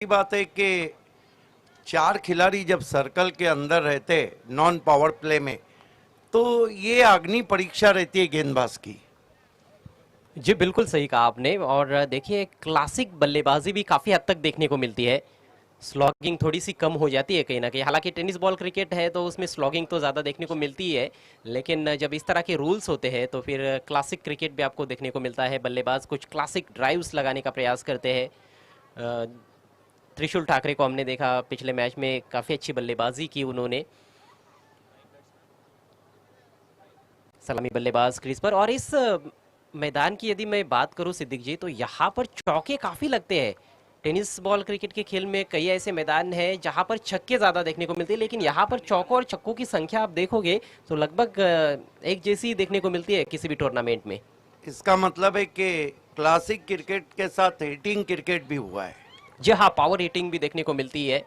की बात है कि चार खिलाड़ी जब सर्कल के अंदर रहते नॉन पावर प्ले में, तो ये अग्नि परीक्षा रहती है गेंदबाज की। जी बिल्कुल सही कहा आपने। और देखिए क्लासिक बल्लेबाजी भी काफ़ी हद तक देखने को मिलती है। स्लॉगिंग थोड़ी सी कम हो जाती है कहीं ना कहीं। हालांकि टेनिस बॉल क्रिकेट है तो उसमें स्लॉगिंग तो ज़्यादा देखने को मिलती ही है, लेकिन जब इस तरह के रूल्स होते हैं तो फिर क्लासिक क्रिकेट भी आपको देखने को मिलता है। बल्लेबाज कुछ क्लासिक ड्राइव्स लगाने का प्रयास करते हैं। अ, त्रिशूल ठाकरे को हमने देखा पिछले मैच में, काफ़ी अच्छी बल्लेबाजी की उन्होंने। सलामी बल्लेबाज क्रीज पर। और इस मैदान की यदि मैं बात करूं सिद्दीक जी, तो यहाँ पर चौके काफ़ी लगते हैं। टेनिस बॉल क्रिकेट के खेल में कई ऐसे मैदान हैं जहाँ पर छक्के ज़्यादा देखने को मिलते हैं, लेकिन यहाँ पर चौकों और छक्कों की संख्या आप देखोगे तो लगभग एक जैसी देखने को मिलती है किसी भी टूर्नामेंट में। इसका मतलब है कि क्लासिक क्रिकेट के साथ हिटिंग क्रिकेट भी हुआ है। जी हाँ, पावर हिटिंग भी देखने को मिलती है।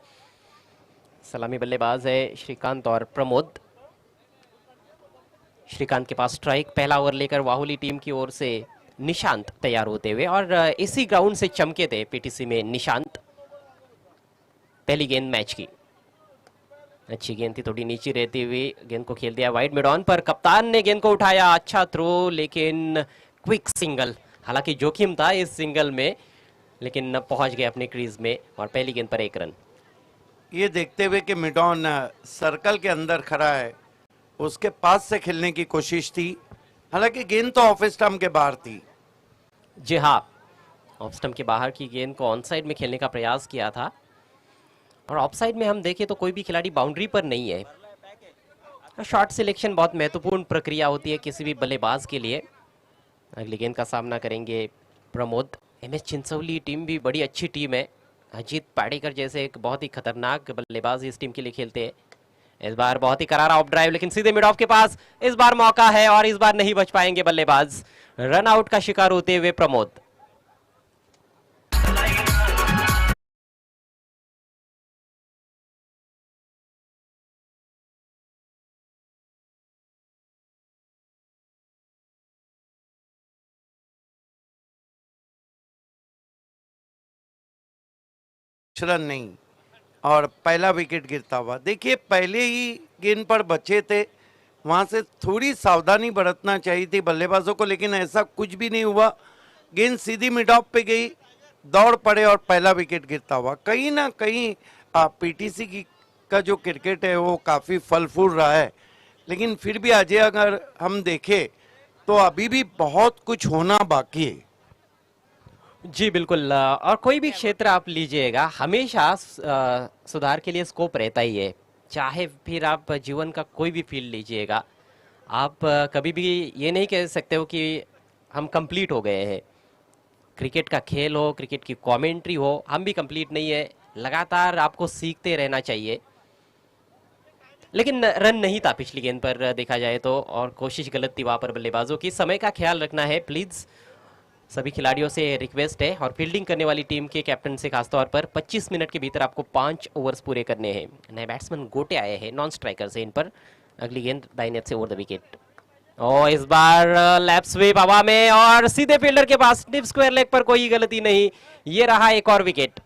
सलामी बल्लेबाज है श्रीकांत और प्रमोद। श्रीकांत के पास स्ट्राइक, पहला ओवर लेकर वाहुली टीम की ओर से निशांत तैयार होते हुए। और इसी ग्राउंड से चमके थे पीटीसी में निशांत। पहली गेंद मैच की, अच्छी गेंद थी, थोड़ी नीचे रहती हुई गेंद को खेल दिया वाइड मिड ऑन पर। कप्तान ने गेंद को उठाया, अच्छा थ्रो, लेकिन क्विक सिंगल। हालांकि जोखिम था इस सिंगल में, लेकिन पहुंच गए अपने क्रीज में और पहली गेंद पर 1 रन। ये देखते हुए कि मिडॉन सर्कल के अंदर खड़ा है, उसके पास से खेलने की कोशिश थी। हालांकि गेंद तो ऑफ स्टंप के बाहर थी। जी हाँ, ऑफ स्टंप के बाहर की गेंद को ऑन साइड में खेलने का प्रयास किया था। और ऑफ साइड में हम देखें तो कोई भी खिलाड़ी बाउंड्री पर नहीं है। शॉट सिलेक्शन बहुत महत्वपूर्ण प्रक्रिया होती है किसी भी बल्लेबाज के लिए। अगली गेंद का सामना करेंगे प्रमोद। एमएस चिंचोली टीम भी बड़ी अच्छी टीम है। अजीत पाडेकर जैसे एक बहुत ही खतरनाक बल्लेबाज इस टीम के लिए खेलते हैं। इस बार बहुत ही करारा ऑफ ड्राइव, लेकिन सीधे मिड ऑफ के पास इस बार मौका है और इस बार नहीं बच पाएंगे बल्लेबाज। रन आउट का शिकार होते हुए प्रमोद। रन नहीं, और पहला विकेट गिरता हुआ देखिए। पहले ही गेंद पर बचे थे, वहां से थोड़ी सावधानी बरतना चाहिए थी बल्लेबाजों को, लेकिन ऐसा कुछ भी नहीं हुआ। गेंद सीधी मिड ऑफ पे गई, दौड़ पड़े और पहला विकेट गिरता हुआ। कहीं ना कहीं पीटीसी की का जो क्रिकेट है वो काफ़ी फल फूल रहा है, लेकिन फिर भी अजय अगर हम देखें तो अभी भी बहुत कुछ होना बाकी है। जी बिल्कुल। और कोई भी क्षेत्र आप लीजिएगा, हमेशा सुधार के लिए स्कोप रहता ही है। चाहे फिर आप जीवन का कोई भी फील्ड लीजिएगा, आप कभी भी ये नहीं कह सकते हो कि हम कंप्लीट हो गए हैं। क्रिकेट का खेल हो, क्रिकेट की कमेंट्री हो, हम भी कंप्लीट नहीं है। लगातार आपको सीखते रहना चाहिए। लेकिन रन नहीं था पिछली गेंद पर देखा जाए तो, और कोशिश गलत थी वहां पर बल्लेबाजों की। समय का ख्याल रखना है प्लीज, सभी खिलाड़ियों से रिक्वेस्ट है। और फील्डिंग करने वाली टीम के कैप्टन से खासतौर पर 25 मिनट के भीतर आपको 5 ओवर्स पूरे करने हैं। नए बैट्समैन गोटे आए हैं, नॉन स्ट्राइकर से इन पर। अगली गेंद दाहिने से ओवर द विकेट। और इस बार लैप स्वीप हवा में और सीधे फील्डर के पास, डिप स्क्वायर लेग पर कोई गलती नहीं। ये रहा एक और विकेट।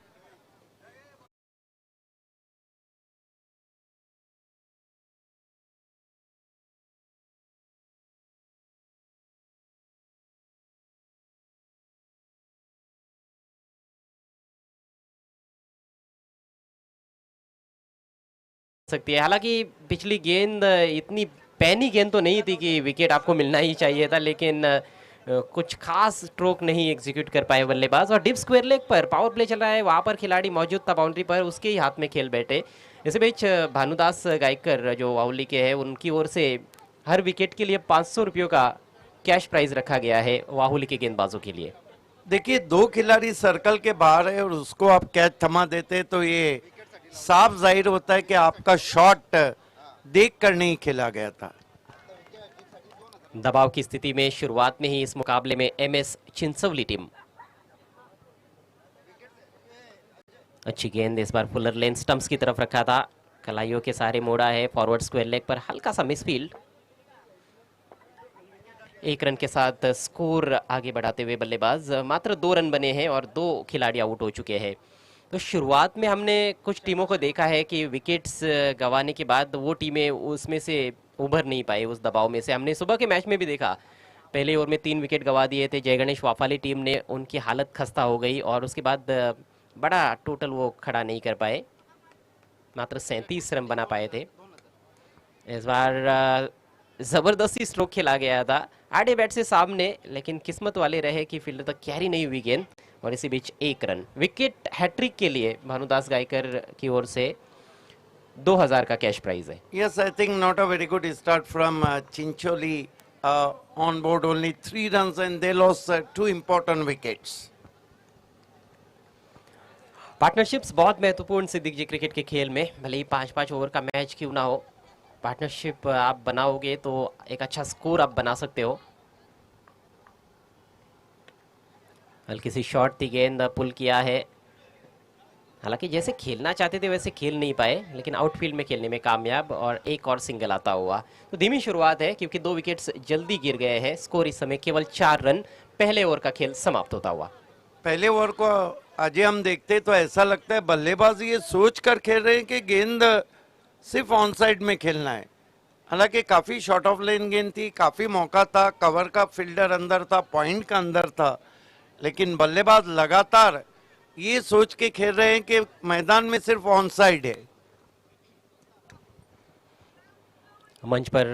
सकती है, हालांकि पिछली गेंद इतनी पैनी गेंद तो नहीं थी कि विकेट आपको मिलना ही चाहिए था, लेकिन कुछ खास स्ट्रोक नहीं एग्जीक्यूट कर पाए बल्लेबाज। और डिप स्क्वायर लेग पर पावर प्ले चल रहा है, वहां पर खिलाड़ी मौजूद था बाउंड्री पर, उसके ही हाथ में खेल बैठे। इसी बीच भानुदास गायकर जो वाउली के हैं, उनकी ओर से हर विकेट के लिए 500 रुपयों का कैश प्राइज रखा गया है वाहुली के गेंदबाजों के लिए। देखिए, दो खिलाड़ी सर्कल के बाहर है और उसको आप कैच थमा देते तो ये साफ जाहिर होता है कि आपका शॉट देख कर नहीं खेला गया था। दबाव की स्थिति में शुरुआत में ही इस मुकाबले में एमएस चिंचोली टीम। अच्छी गेंद इस बार फुलर लेन स्टंप्स की तरफ रखा था, कलाइयों के सारे मोड़ा है। फॉरवर्ड स्क्वायर लेग पर हल्का सा मिसफील्ड। 1 रन के साथ स्कोर आगे बढ़ाते हुए बल्लेबाज, मात्र 2 रन बने हैं और 2 खिलाड़ी आउट हो चुके हैं। तो शुरुआत में हमने कुछ टीमों को देखा है कि विकेट्स गंवाने के बाद वो टीमें उसमें से उभर नहीं पाई, उस दबाव में से। हमने सुबह के मैच में भी देखा, पहले ओवर में 3 विकेट गंवा दिए थे जय गणेश वाफाली टीम ने, उनकी हालत खस्ता हो गई और उसके बाद बड़ा टोटल वो खड़ा नहीं कर पाए, मात्र 37 रन बना पाए थे। इस बार जबरदस्ती स्ट्रोक खेला गया था आड़े बैट से सामने, लेकिन किस्मत वाले रहे कि फील्डर तक कैरी नहीं हुई गेंद और इसी बीच 1 रन। विकेट हैट्रिक के लिए भानुदास गायकर की ओर से 2000 का कैश प्राइज है। Yes, I think not a very good start from Chincholi. On board only 3 runs and they lost 2 important wickets. Partnerships बहुत महत्वपूर्ण सिद्दीक जी क्रिकेट के खेल में, भले ही 5-5 ओवर का मैच क्यों ना हो, पार्टनरशिप आप बनाओगे तो एक अच्छा स्कोर आप बना सकते हो। हल्की सी शॉट थी, गेंद पुल किया है, हालांकि जैसे खेलना चाहते थे वैसे खेल नहीं पाए, लेकिन आउटफील्ड में खेलने में कामयाब और एक और सिंगल आता हुआ। तो धीमी शुरुआत है क्योंकि 2 विकेट्स जल्दी गिर गए हैं। स्कोर इस समय केवल 4 रन, पहले ओवर का खेल समाप्त होता हुआ। पहले ओवर को आज हम देखते तो ऐसा लगता है बल्लेबाज ये सोच कर खेल रहे हैं कि गेंद सिर्फ ऑन साइड में खेलना है। हालांकि काफी शॉर्ट ऑफ लेन गेंद थी, काफी मौका था, कवर का फील्डर अंदर था, पॉइंट का अंदर था, लेकिन बल्लेबाज लगातार ये सोच के खेल रहे हैं कि मैदान में सिर्फ ऑन साइड है। मंच पर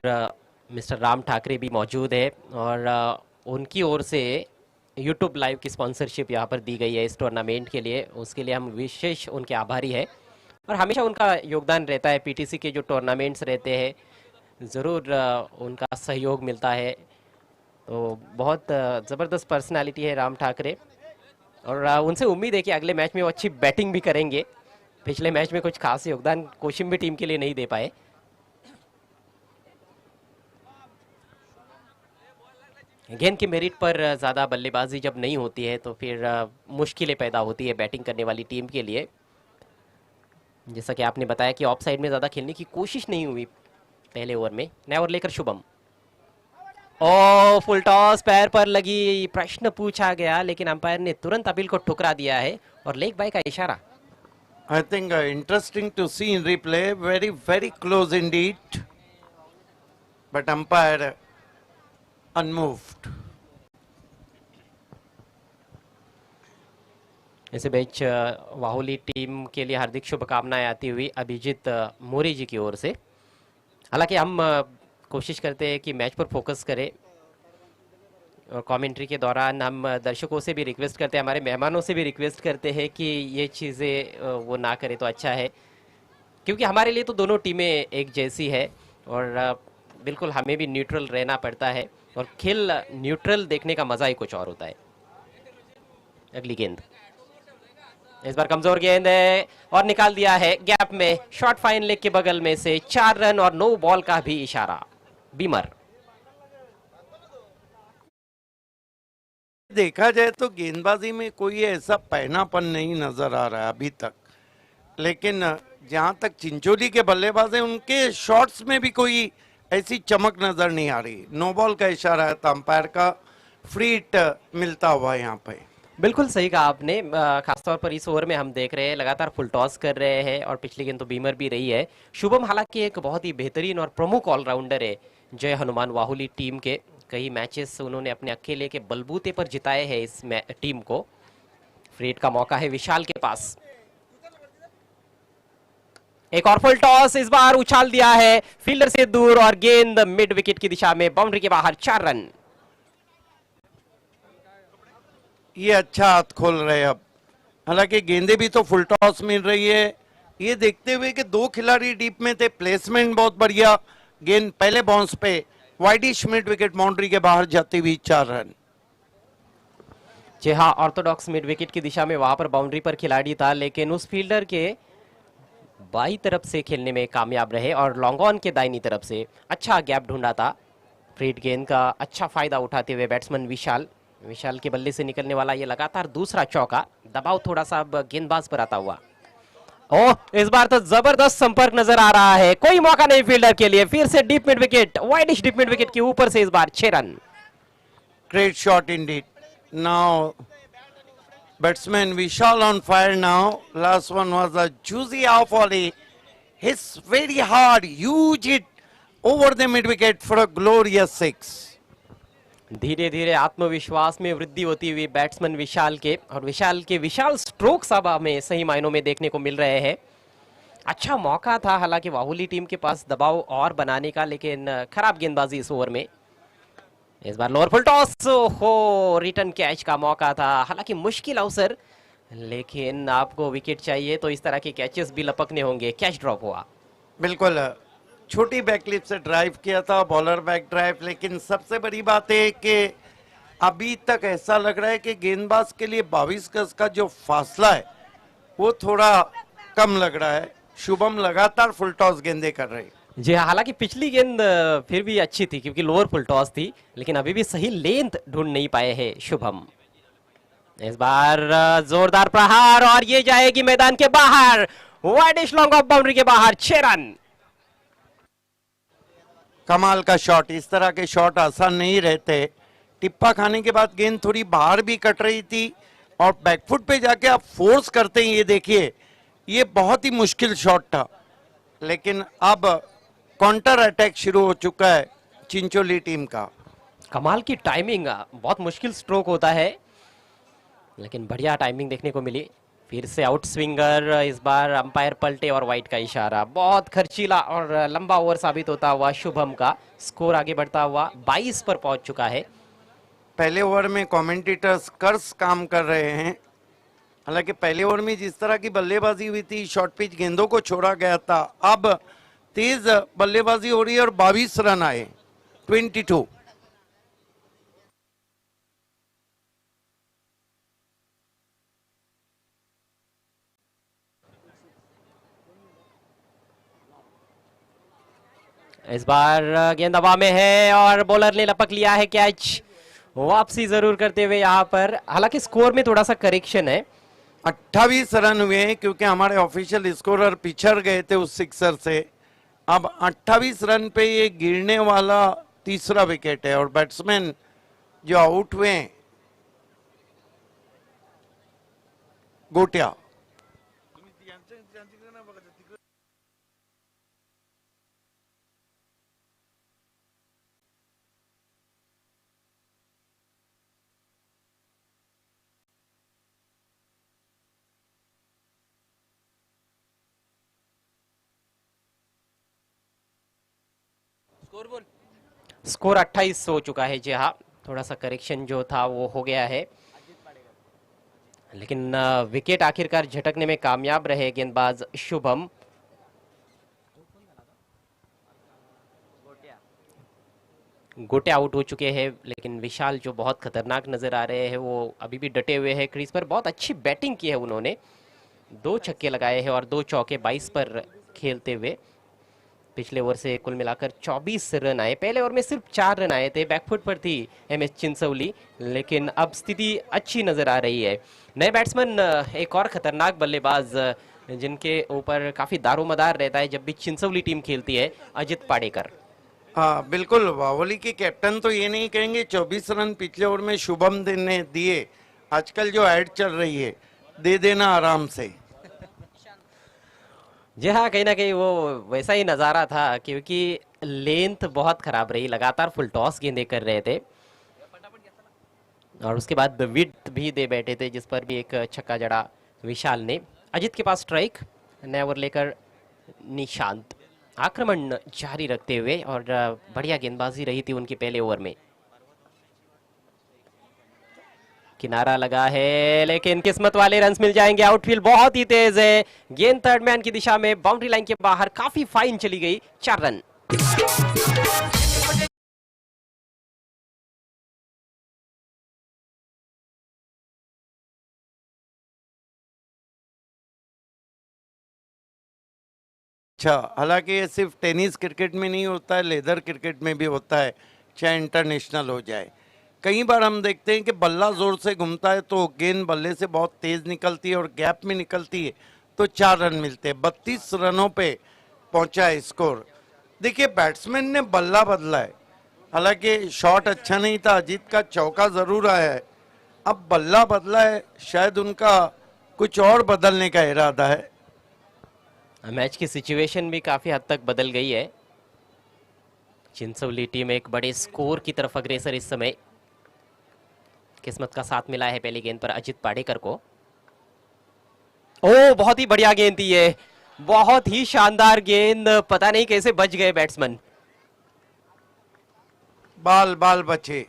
मिस्टर राम ठाकरे भी मौजूद है और उनकी ओर से यूट्यूब लाइव की स्पॉन्सरशिप यहाँ पर दी गई है इस टूर्नामेंट के लिए, उसके लिए हम विशेष उनके आभारी हैं और हमेशा उनका योगदान रहता है। पीटीसी के जो टूर्नामेंट्स रहते हैं ज़रूर उनका सहयोग मिलता है। तो बहुत ज़बरदस्त पर्सनालिटी है राम ठाकरे और उनसे उम्मीद है कि अगले मैच में वो अच्छी बैटिंग भी करेंगे। पिछले मैच में कुछ खास योगदान कोशिम्बी टीम के लिए नहीं दे पाए। गेंद की मेरिट पर ज़्यादा बल्लेबाजी जब नहीं होती है तो फिर मुश्किलें पैदा होती है बैटिंग करने वाली टीम के लिए। जैसा कि आपने बताया कि ऑफ साइड में ज़्यादा खेलने की कोशिश नहीं हुई पहले ओवर में। नया ओवर लेकर शुभम, ओ फुल टॉस पैर पर लगी, प्रश्न पूछा गया लेकिन अंपायर ने तुरंत अपील को ठुकरा दिया है और लेग बाय का इशारा। I think interesting to see in replay, very close indeed, but umpire unmoved. इस बीच वाहुली टीम के लिए हार्दिक शुभकामनाएं आती हुई अभिजीत मोरी जी की ओर से। हालांकि हम कोशिश करते हैं कि मैच पर फोकस करें और कमेंट्री के दौरान हम दर्शकों से भी रिक्वेस्ट करते हैं, हमारे मेहमानों से भी रिक्वेस्ट करते हैं कि ये चीज़ें वो ना करें तो अच्छा है, क्योंकि हमारे लिए तो दोनों टीमें एक जैसी है और बिल्कुल हमें भी न्यूट्रल रहना पड़ता है और खेल न्यूट्रल देखने का मज़ा ही कुछ और होता है। अगली गेंद इस बार कमजोर गेंद है और निकाल दिया है गैप में, शॉर्ट फाइन लेग के बगल में से 4 रन और नो बॉल का भी इशारा। बीमर, देखा जाए तो गेंदबाजी में कोई ऐसा पहनापन नहीं नजर आ रहा है अभी तक, लेकिन जहां तक चिंचोली के बल्लेबाज हैं उनके शॉट्स में भी कोई ऐसी चमक नजर नहीं आ रही। नो बॉल का इशारा है तो अंपायर का फ्री हिट मिलता हुआ यहाँ पे। बिल्कुल सही कहा आपने। खासतौर पर इस ओवर में हम देख रहे हैं लगातार फुल टॉस कर रहे हैं और पिछली गेंद तो बीमर भी रही है। शुभम हालांकि एक बहुत ही बेहतरीन और प्रमुख ऑलराउंडर है जय हनुमान वाहुली टीम के। कई मैचेस उन्होंने अपने अकेले के बलबूते पर जिताए हैं इस टीम को। फ्री हिट का मौका है विशाल के पास। एक और फुल टॉस, इस बार उछाल दिया है फील्डर से दूर और गेंद मिड विकेट की दिशा में, बाउंड्री के बाहर, 4 रन। ये अच्छा हाथ खोल रहे हैं अब, हालांकि गेंदे भी तो फुल टॉस मिल रही है। ये देखते हुए कि 2 खिलाड़ी डीप में थे, प्लेसमेंट बहुत बढ़िया, गेंद पहले बाउंस पे वाइडिश मिड विकेट बाउंड्री के बाहर जाती हुई 4 रन। जी हाँ, ऑर्थोडॉक्स मिड विकेट की दिशा में वहां पर बाउंड्री पर खिलाड़ी था, लेकिन उस फील्डर के बाई तरफ से खेलने में कामयाब रहे और लॉन्ग ऑन के दाहिनी तरफ से अच्छा गैप ढूंढा था। फ्रीड गेंद का अच्छा फायदा उठाते हुए बैट्समैन विशाल के बल्ले से निकलने वाला ये लगातार दूसरा चौका, दबाव थोड़ा सा अब गेंदबाज पर आता हुआ। ओह, इस बार तो जबरदस्त संपर्क नजर आ रहा है, कोई मौका नहीं फील्डर के लिए। फिर से deep mid wicket, wideish deep mid wicket के ऊपर से इस बार 6 run. Great shot indeed. Now Batsman Vishal on fire now. Last one was a juicy off volley. Hits very hard, huge hit over the mid wicket for a glorious six. धीरे धीरे आत्मविश्वास में वृद्धि होती हुई बैट्समैन विशाल के, और विशाल के विशाल strokes अब हमें सही मायनों में देखने को मिल रहे हैं। अच्छा मौका था हालांकि वाहुली टीम के पास दबाव और बनाने का, लेकिन खराब गेंदबाजी इस ओवर में। इस बार लोअर फुल टॉस हो, रिटर्न कैच का मौका था, हालांकि मुश्किल अवसर, लेकिन आपको विकेट चाहिए तो इस तरह के कैचेस भी लपकने होंगे। कैच ड्रॉप हुआ। बिल्कुल छोटी बैकलिप से ड्राइव किया था, बॉलर बैक ड्राइव, लेकिन सबसे बड़ी बात है कि अभी तक ऐसा लग रहा है कि गेंदबाज के लिए 22 गज का जो फासला है वो थोड़ा कम लग रहा है। शुभम लगातार फुल टॉस गेंदे कर रहे हैं। जी हाँ, हालांकि पिछली गेंद फिर भी अच्छी थी क्योंकि लोअर फुल टॉस थी, लेकिन अभी भी सही लेंथ ढूंढ नहीं पाए हैं शुभम। इस बार जोरदार प्रहार और ये जाएगी मैदान के बाहर, वाइडिश लॉन्ग ऑफ बाउंड्री के बाहर, 6 रन। कमाल का शॉट, इस तरह के शॉट आसान नहीं रहते। टिप्पा खाने के बाद गेंद थोड़ी बाहर भी कट रही थी और बैकफुट पे जाके आप फोर्स करते हैं, ये देखिए, ये बहुत ही मुश्किल शॉट था। लेकिन अब काउंटर अटैक शुरू हो चुका है चिंचोली टीम का। कमाल की टाइमिंग, बहुत मुश्किल स्ट्रोक होता है लेकिन बढ़िया टाइमिंग देखने को मिली। फिर से आउट स्विंगर, इस बार अंपायर पलटे और वाइट का इशारा। बहुत खर्चीला और लंबा ओवर साबित होता हुआ शुभम का स्कोर आगे बढ़ता हुआ 22 पर पहुंच चुका है। पहले ओवर में कमेंटेटर्स कर्स काम कर रहे हैं, हालांकि पहले ओवर में जिस तरह की बल्लेबाजी हुई थी, शॉर्ट पिच गेंदों को छोड़ा गया था, अब तेज बल्लेबाजी हो रही है और 22 रन आए, 22। इस बार गेंद हवा में है और बॉलर ने लपक लिया है कैच, वापसी जरूर करते हुए यहाँ पर। हालांकि स्कोर में थोड़ा सा करेक्शन है, 28 रन हुए हैं क्योंकि हमारे ऑफिशियल स्कोरर पिछड़ गए थे उस सिक्सर से। अब 28 रन पे ये गिरने वाला तीसरा विकेट है और बैट्समैन जो आउट हुए हैं गोटिया। स्कोर 28 हो चुका है। जी हाँ, थोड़ा सा करेक्शन जो था वो हो गया है, लेकिन विकेट आखिरकार झटकने में कामयाब रहे गेंदबाज शुभम। गोटे आउट हो चुके हैं, लेकिन विशाल जो बहुत खतरनाक नजर आ रहे हैं वो अभी भी डटे हुए हैं क्रीज पर। बहुत अच्छी बैटिंग की है उन्होंने, 2 छक्के लगाए हैं और 2 चौके 22 पर खेलते हुए। पिछले ओवर से कुल मिलाकर 24 रन आए, पहले ओवर में सिर्फ 4 रन आए थे। बैकफुट पर थी एमएस चिंचोली, लेकिन अब स्थिति अच्छी नजर आ रही है। नए बैट्समैन, एक और खतरनाक बल्लेबाज जिनके ऊपर काफी दारोमदार रहता है जब भी चिंचोली टीम खेलती है, अजित पाडेकर। हाँ बिल्कुल, वावली के कैप्टन तो ये नहीं कहेंगे। 24 रन पिछले ओवर में शुभम ने दिए। आजकल जो एड चल रही है, दे देना आराम से। जी हाँ, कहीं ना कहीं वो वैसा ही नज़ारा था क्योंकि लेंथ बहुत खराब रही, लगातार फुल टॉस गेंदें कर रहे थे और उसके बाद विड्थ भी दे बैठे थे, जिस पर भी एक छक्का जड़ा विशाल ने। अजित के पास स्ट्राइक, नया ओवर लेकर निशांत आक्रमण जारी रखते हुए, और बढ़िया गेंदबाजी रही थी उनकी पहले ओवर में। किनारा लगा है लेकिन किस्मत वाले रन्स मिल जाएंगे। आउटफील्ड बहुत ही तेज है, गेंद थर्ड मैन की दिशा में बाउंड्री लाइन के बाहर काफी फाइन चली गई, 4 रन। अच्छा, हालांकि ये सिर्फ टेनिस क्रिकेट में नहीं होता है, लेदर क्रिकेट में भी होता है, चाहे इंटरनेशनल हो जाए। कई बार हम देखते हैं कि बल्ला जोर से घूमता है तो गेंद बल्ले से बहुत तेज निकलती है और गैप में निकलती है तो 4 रन मिलते हैं। 32 रनों पे पहुंचा है स्कोर। देखिए, बैट्समैन ने बल्ला बदला है, हालांकि शॉट अच्छा नहीं था। अजीत का चौका जरूर आया है, अब बल्ला बदला है, शायद उनका कुछ और बदलने का इरादा है। मैच की सिचुएशन भी काफी हद तक बदल गई है। चिंचोली टीम एक बड़े स्कोर की तरफ अग्रसर इस समय। किस्मत का साथ मिला है पहली गेंद पर अजित पाडेकर को। ओ बहुत ही बढ़िया गेंद थी ये, बहुत ही शानदार गेंद, पता नहीं कैसे बच गए बैट्समैन। बाल बाल बचे,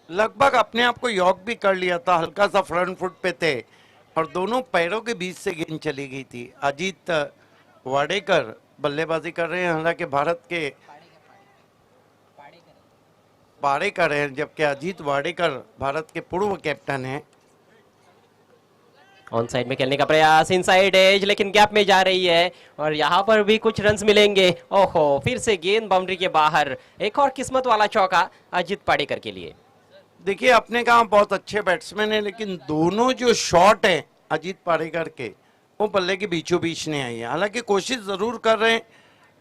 लगभग अपने आप को यॉक भी कर लिया था, हल्का सा फ्रंट फुट पे थे और दोनों पैरों के बीच से गेंद चली गई थी। अजीत वाडेकर बल्लेबाजी कर रहे हैं, हालांकि भारत के पाडेकर हैं, जबकि अजीत वाडेकर भारत के पूर्व कैप्टन हैं। ऑन साइड में खेलने का प्रयास, इनसाइड एज, लेकिन गैप में जा रही है और यहाँ पर भी कुछ रन्स मिलेंगे। ओहो, फिर से गेंद बाउंड्री के बाहर। एक और किस्मत वाला चौका अजित पाडेकर के लिए। देखिए, अपने कहा बहुत अच्छे बैट्समैन हैं, लेकिन दोनों जो शॉट हैं अजीत पाडेकर के, वो बल्ले के बीचों बीच नहीं आई है। हालांकि कोशिश जरूर कर रहे हैं,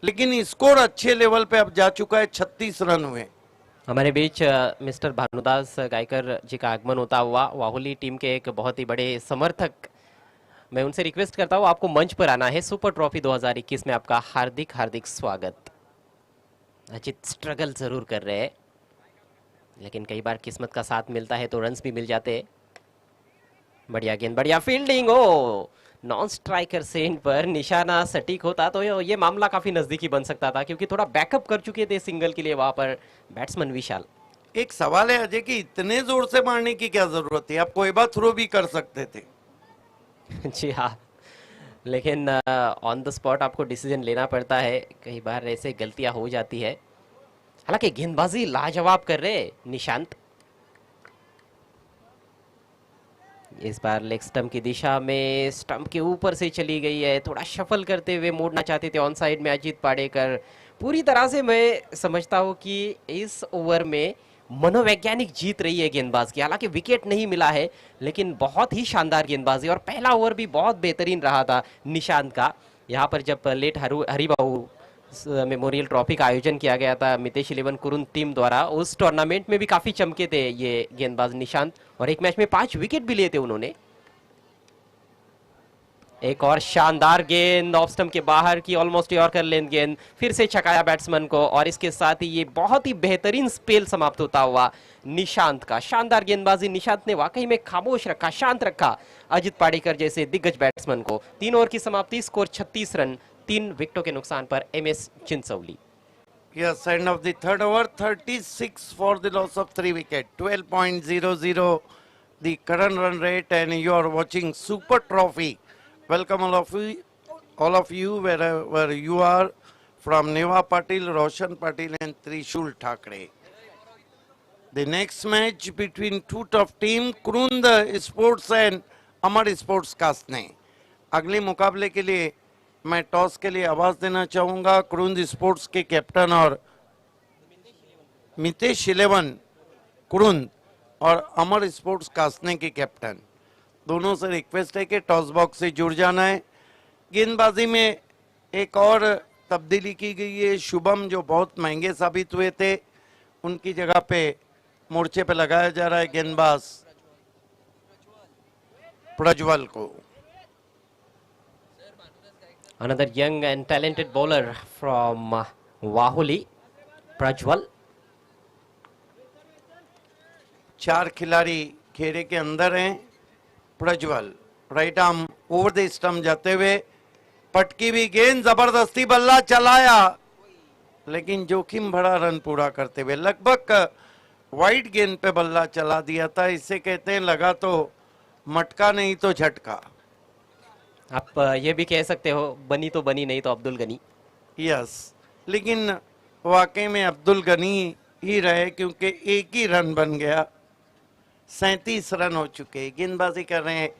लेकिन स्कोर अच्छे लेवल पे अब जा चुका है, 36 रन हुए। हमारे बीच मिस्टर भानुदास गायकर जी का आगमन होता हुआ, वाहुली टीम के एक बहुत ही बड़े समर्थक। मैं उनसे रिक्वेस्ट करता हूँ आपको मंच पर आना है। सुपर ट्रॉफी 2021 में आपका हार्दिक हार्दिक स्वागत। अजित स्ट्रगल जरूर कर रहे हैं, लेकिन कई बार किस्मत का साथ मिलता है तो रन्स भी मिल जाते हैं। बढ़िया गेंद, बढ़िया फील्डिंग। ओ, नॉन स्ट्राइकर सेंट पर निशाना सटीक होता तो ये मामला काफी नजदीकी बन सकता था, क्योंकि थोड़ा बैकअप कर चुके थे सिंगल के लिए वहां पर बैट्समैन विशाल। एक सवाल है अजय कि इतने जोर से मारने की क्या जरूरत है, आप कोई बात थ्रो भी कर सकते थे। जी हाँ, लेकिन ऑन द स्पॉट आपको डिसीजन लेना पड़ता है, कई बार ऐसे गलतियां हो जाती है। हालांकि गेंदबाजी लाजवाब कर रहे निशांत। इस बार लेग स्टंप की दिशा में, स्टंप के ऊपर से चली गई है, थोड़ा शफल करते हुए मोड़ना चाहते थे ऑन साइड में अजीत पाडेकर। पूरी तरह से मैं समझता हूं कि इस ओवर में मनोवैज्ञानिक जीत रही है गेंदबाज की। हालांकि विकेट नहीं मिला है, लेकिन बहुत ही शानदार गेंदबाजी और पहला ओवर भी बहुत बेहतरीन रहा था निशांत का। यहाँ पर जब लेट हरिबाबू मेमोरियल ट्रॉफी का आयोजन किया गया था मितेश 11 कुरुन टीम द्वारा, उस टूर्नामेंट में भी काफी चमके थे ये गेंदबाज निशांत, और एक मैच में 5 विकेट भी लिए थे उन्होंने। एक और शानदार गेंद ऑफ स्टंप के बाहर की, ऑलमोस्ट यॉर्कर लेंथ गेंद, फिर से छकाया बैट्समैन को, और इसके साथ ही ये बहुत ही बेहतरीन स्पेल समाप्त होता हुआ निशांत का। शानदार गेंदबाजी, निशांत ने वाकई में खामोश रखा, शांत रखा अजित पाडेकर जैसे दिग्गज बैट्समैन को। 3 ओवर की समाप्ति, स्कोर 36 रन, 3 विकेटों के नुकसान पर MS Chincholi. Yes, end of the third over, 36 for the loss of 3 wicket, 12.00 the current run rate, and you are watching Super Trophy. Welcome all of you wherever you are, from Neva Patil, Roshan Patil and Trishul Thakre. The next match between two top team, Kurund Sports and Amar Sports Kasne. अगले मुकाबले के लिए मैं toss के लिए आवाज देना चाहूंगा कुरुंद sports के captain और मितेश 11 कुरुंद और अमर sports कासने के captain, दोनों से रिक्वेस्ट है कि टॉस बॉक्स से जुड़ जाना है। गेंदबाजी में एक और तब्दीली की गई है, शुभम जो बहुत महंगे साबित हुए थे उनकी जगह पे मोर्चे पे लगाया जा रहा है गेंदबाज प्रज्वल को। Another young and talented bowler from Wahuli, Prajwal. 4 खिलाड़ी घेरे के अंदर हैं। Prajwal right arm over the stump जाते हुए, पटकी भी गेंद, जबरदस्ती बल्ला चलाया, लेकिन जोखिम भरा रन पूरा करते हुए लगभग वाइड गेंद पे बल्ला चला दिया था। इसे कहते हैं लगा तो मटका नहीं तो झटका। आप ये भी कह सकते हो बनी तो बनी, नहीं तो अब्दुल गनी। यस, लेकिन वाकई में अब्दुल गनी ही रहे, क्योंकि एक ही रन बन गया। 37 रन हो चुके। गेंदबाजी कर रहे हैं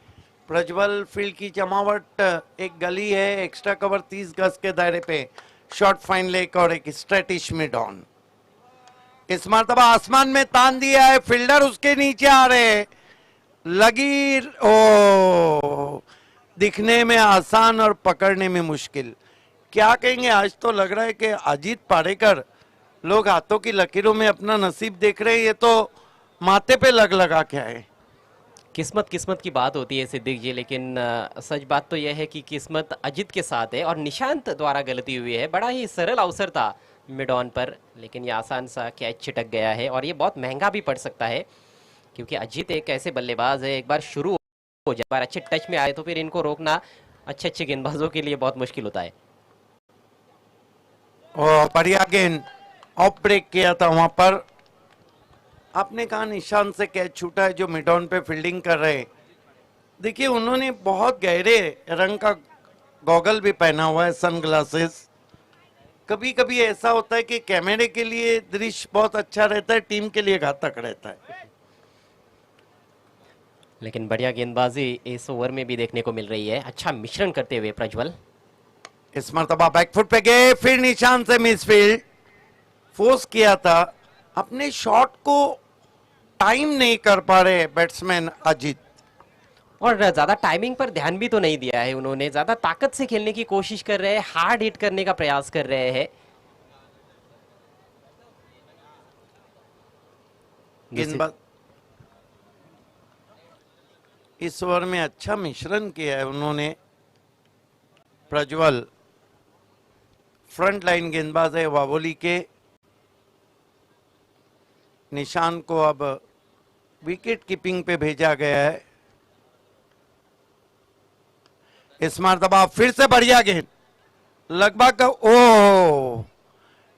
प्रज्वल। फील्ड की जमावट, एक गली है, एक्स्ट्रा कवर 30 गज के दायरे पे, शॉर्ट फाइन लेग और एक स्ट्रेटिश मिड ऑन। इस मरतबा आसमान में तान दिया है, फील्डर उसके नीचे आ रहे हैं। लगी, ओ दिखने में आसान और पकड़ने में मुश्किल। क्या कहेंगे, आज तो लग रहा है कि अजीत पाडेकर, लोग हाथों की लकीरों में अपना नसीब देख रहे हैं, ये तो माथे पे लगा के आए। किस्मत किस्मत की बात होती है सिद्दीक जी, लेकिन सच बात तो यह है कि किस्मत अजित के साथ है और निशांत द्वारा गलती हुई है। बड़ा ही सरल अवसर था मिड ऑन पर, लेकिन ये आसान सा कैच छिटक गया है और ये बहुत महंगा भी पड़ सकता है, क्योंकि अजित एक ऐसे बल्लेबाज है, एक बार शुरू हो जाए, एक बार अच्छे टच में आए तो फिर इनको रोकना अच्छे अच्छे गेंदबाजों के लिए बहुत मुश्किल होता है। और बढ़िया गेंद, ऑफ ब्रेक किया था वहां पर। आपने कहा निशान से कैच छूटा है जो मिड ऑन पे फील्डिंग कर रहे हैं। देखिए उन्होंने बहुत गहरे रंग का गॉगल भी पहना हुआ है, सनग्लासेस। कभी कभी ऐसा होता है कि कैमरे के लिए दृश्य बहुत अच्छा रहता है, टीम के लिए घातक रहता है। लेकिन बढ़िया गेंदबाजी इस ओवर में भी देखने को मिल रही है, अच्छा मिश्रण करते हुए प्रज्वल। इस मरतबा बैकफुट पे गए, फिर निशान से मिसफील्ड। फोर्स किया था, अपने शॉट को टाइम नहीं कर पा रहे बैट्समैन अजीत। और ज्यादा टाइमिंग पर ध्यान भी तो नहीं दिया है उन्होंने, ज्यादा ताकत से खेलने की कोशिश कर रहे हैं, हार्ड हिट करने का प्रयास कर रहे हैं। गेंदबाज इस ओवर में अच्छा मिश्रण किया है उन्होंने। प्रज्वल फ्रंट लाइन गेंदबाज है वावोली के। निशान को अब विकेट कीपिंग पे भेजा गया है। इस मरतबा फिर से बढ़िया गेंद, लगभग ओ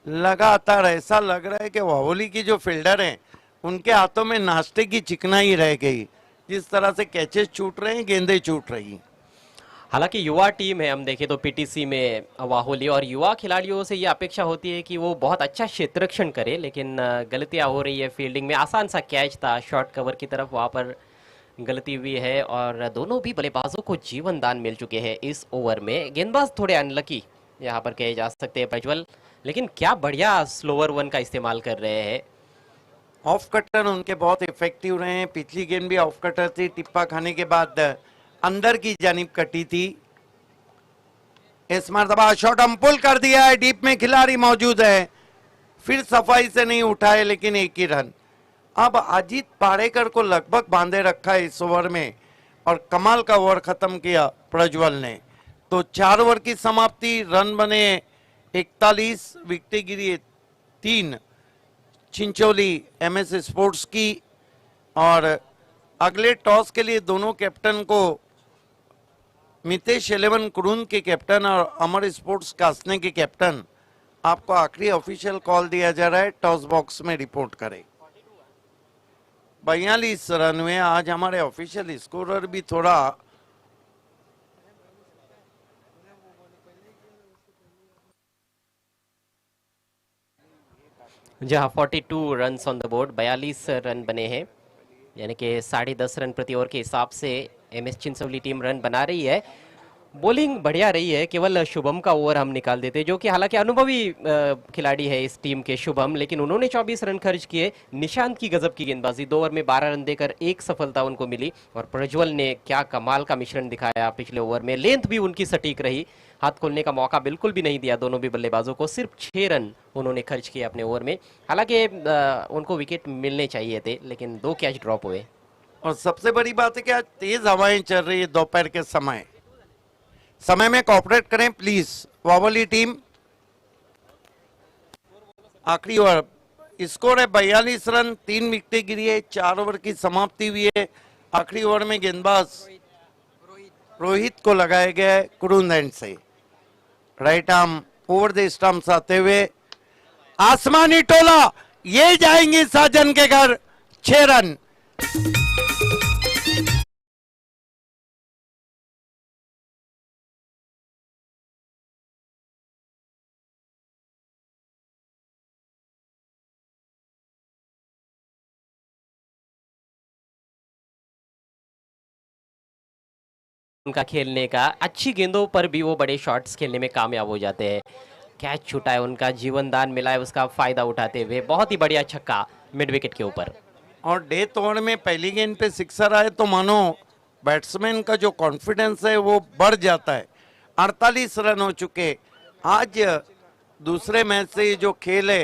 लगातार ऐसा लग रहा है कि वावोली की जो फील्डर हैं उनके हाथों में नाश्ते की चिकनाई रह गई। जिस तरह से कैचेस छूट रहे हैं, गेंदें छूट रही। हालांकि युवा टीम है, हम देखें तो पीटीसी में वाहुली, और युवा खिलाड़ियों से ये अपेक्षा होती है कि वो बहुत अच्छा क्षेत्ररक्षण करे, लेकिन गलतियां हो रही है फील्डिंग में। आसान सा कैच था शॉर्ट कवर की तरफ, वहां पर गलती हुई है और दोनों भी बल्लेबाजों को जीवन दान मिल चुके हैं इस ओवर में। गेंदबाज थोड़े अनलकी यहाँ पर कहे जा सकते हैं प्रज्वल, लेकिन क्या बढ़िया स्लोअर वन का इस्तेमाल कर रहे हैं। ऑफ कटर उनके बहुत इफेक्टिव रहे हैं। पिछली गेंद भी ऑफ कटर थी, टिप्पा खाने के बाद अंदर की जानिब कटी थी। इस मरतबा शॉट हम पुल कर दिया है, डीप में खिलाड़ी मौजूद है, फिर सफाई से नहीं उठाए, लेकिन एक ही रन। अब अजीत पाड़ेकर को लगभग बांधे रखा है इस ओवर में और कमाल का ओवर खत्म किया प्रज्वल ने। तो 4 ओवर की समाप्ति, रन बने 41, विकेटें गिरी 3 चिंचोली एमएस स्पोर्ट्स की। और अगले टॉस के लिए दोनों कैप्टन को, मितेश 11 कुरुन के कैप्टन और अमर स्पोर्ट्स कासने के कैप्टन, आपको आखिरी ऑफिशियल कॉल दिया जा रहा है, टॉस बॉक्स में रिपोर्ट करें। 42 रन हुए। आज हमारे ऑफिशियल स्कोरर भी थोड़ा जहाँ 42 run on the board, 42 run बने हैं, यानी कि 10.5 रन प्रति ओवर के हिसाब से एमएस चिंचोली टीम रन बना रही है। बॉलिंग बढ़िया रही है, केवल शुभम का ओवर हम निकाल देते, जो कि हालांकि अनुभवी खिलाड़ी है इस टीम के शुभम, लेकिन उन्होंने 24 रन खर्च किए। निशांत की गजब की गेंदबाजी, 2 ओवर में 12 रन देकर एक सफलता उनको मिली। और प्रज्वल ने क्या कमाल का मिश्रण दिखाया पिछले ओवर में, लेंथ भी उनकी सटीक रही, हाथ खोलने का मौका बिल्कुल भी नहीं दिया दोनों भी बल्लेबाजों को। सिर्फ 6 रन उन्होंने खर्च किए अपने ओवर में। हालांकि उनको विकेट मिलने चाहिए थे, लेकिन 2 कैच ड्रॉप हुए। और सबसे बड़ी बात है कि आज तेज हवाएं चल रही है दोपहर के समय में कोऑपरेट करें प्लीज वावली टीम। आखिरी ओवर, स्कोर है 42 रन, 3 विकेटें गिरी है, 4 ओवर की समाप्ति हुई है। आखिरी ओवर में गेंदबाज रोहित को लगाया गया है कुरुन एंड से। Right arm over the stumps आते हुए आसमानी टोला, ये जाएंगे साजन के घर, 6 रन। उनका खेलने का, अच्छी गेंदों पर भी वो बड़े शॉट्स खेलने में कामयाब हो जाते हैं। कैच छूटा है उनका, जीवन दान मिला है, उसका फायदा उठाते हुए बहुत ही बढ़िया छक्का मिड विकेट के ऊपर। और डेथ ओवर में पहली गेंद पे सिक्सर आए तो मानो बैट्समैन का जो कॉन्फिडेंस है वो बढ़ जाता है। 48 रन हो चुके। आज दूसरे मैच से ये जो खेल है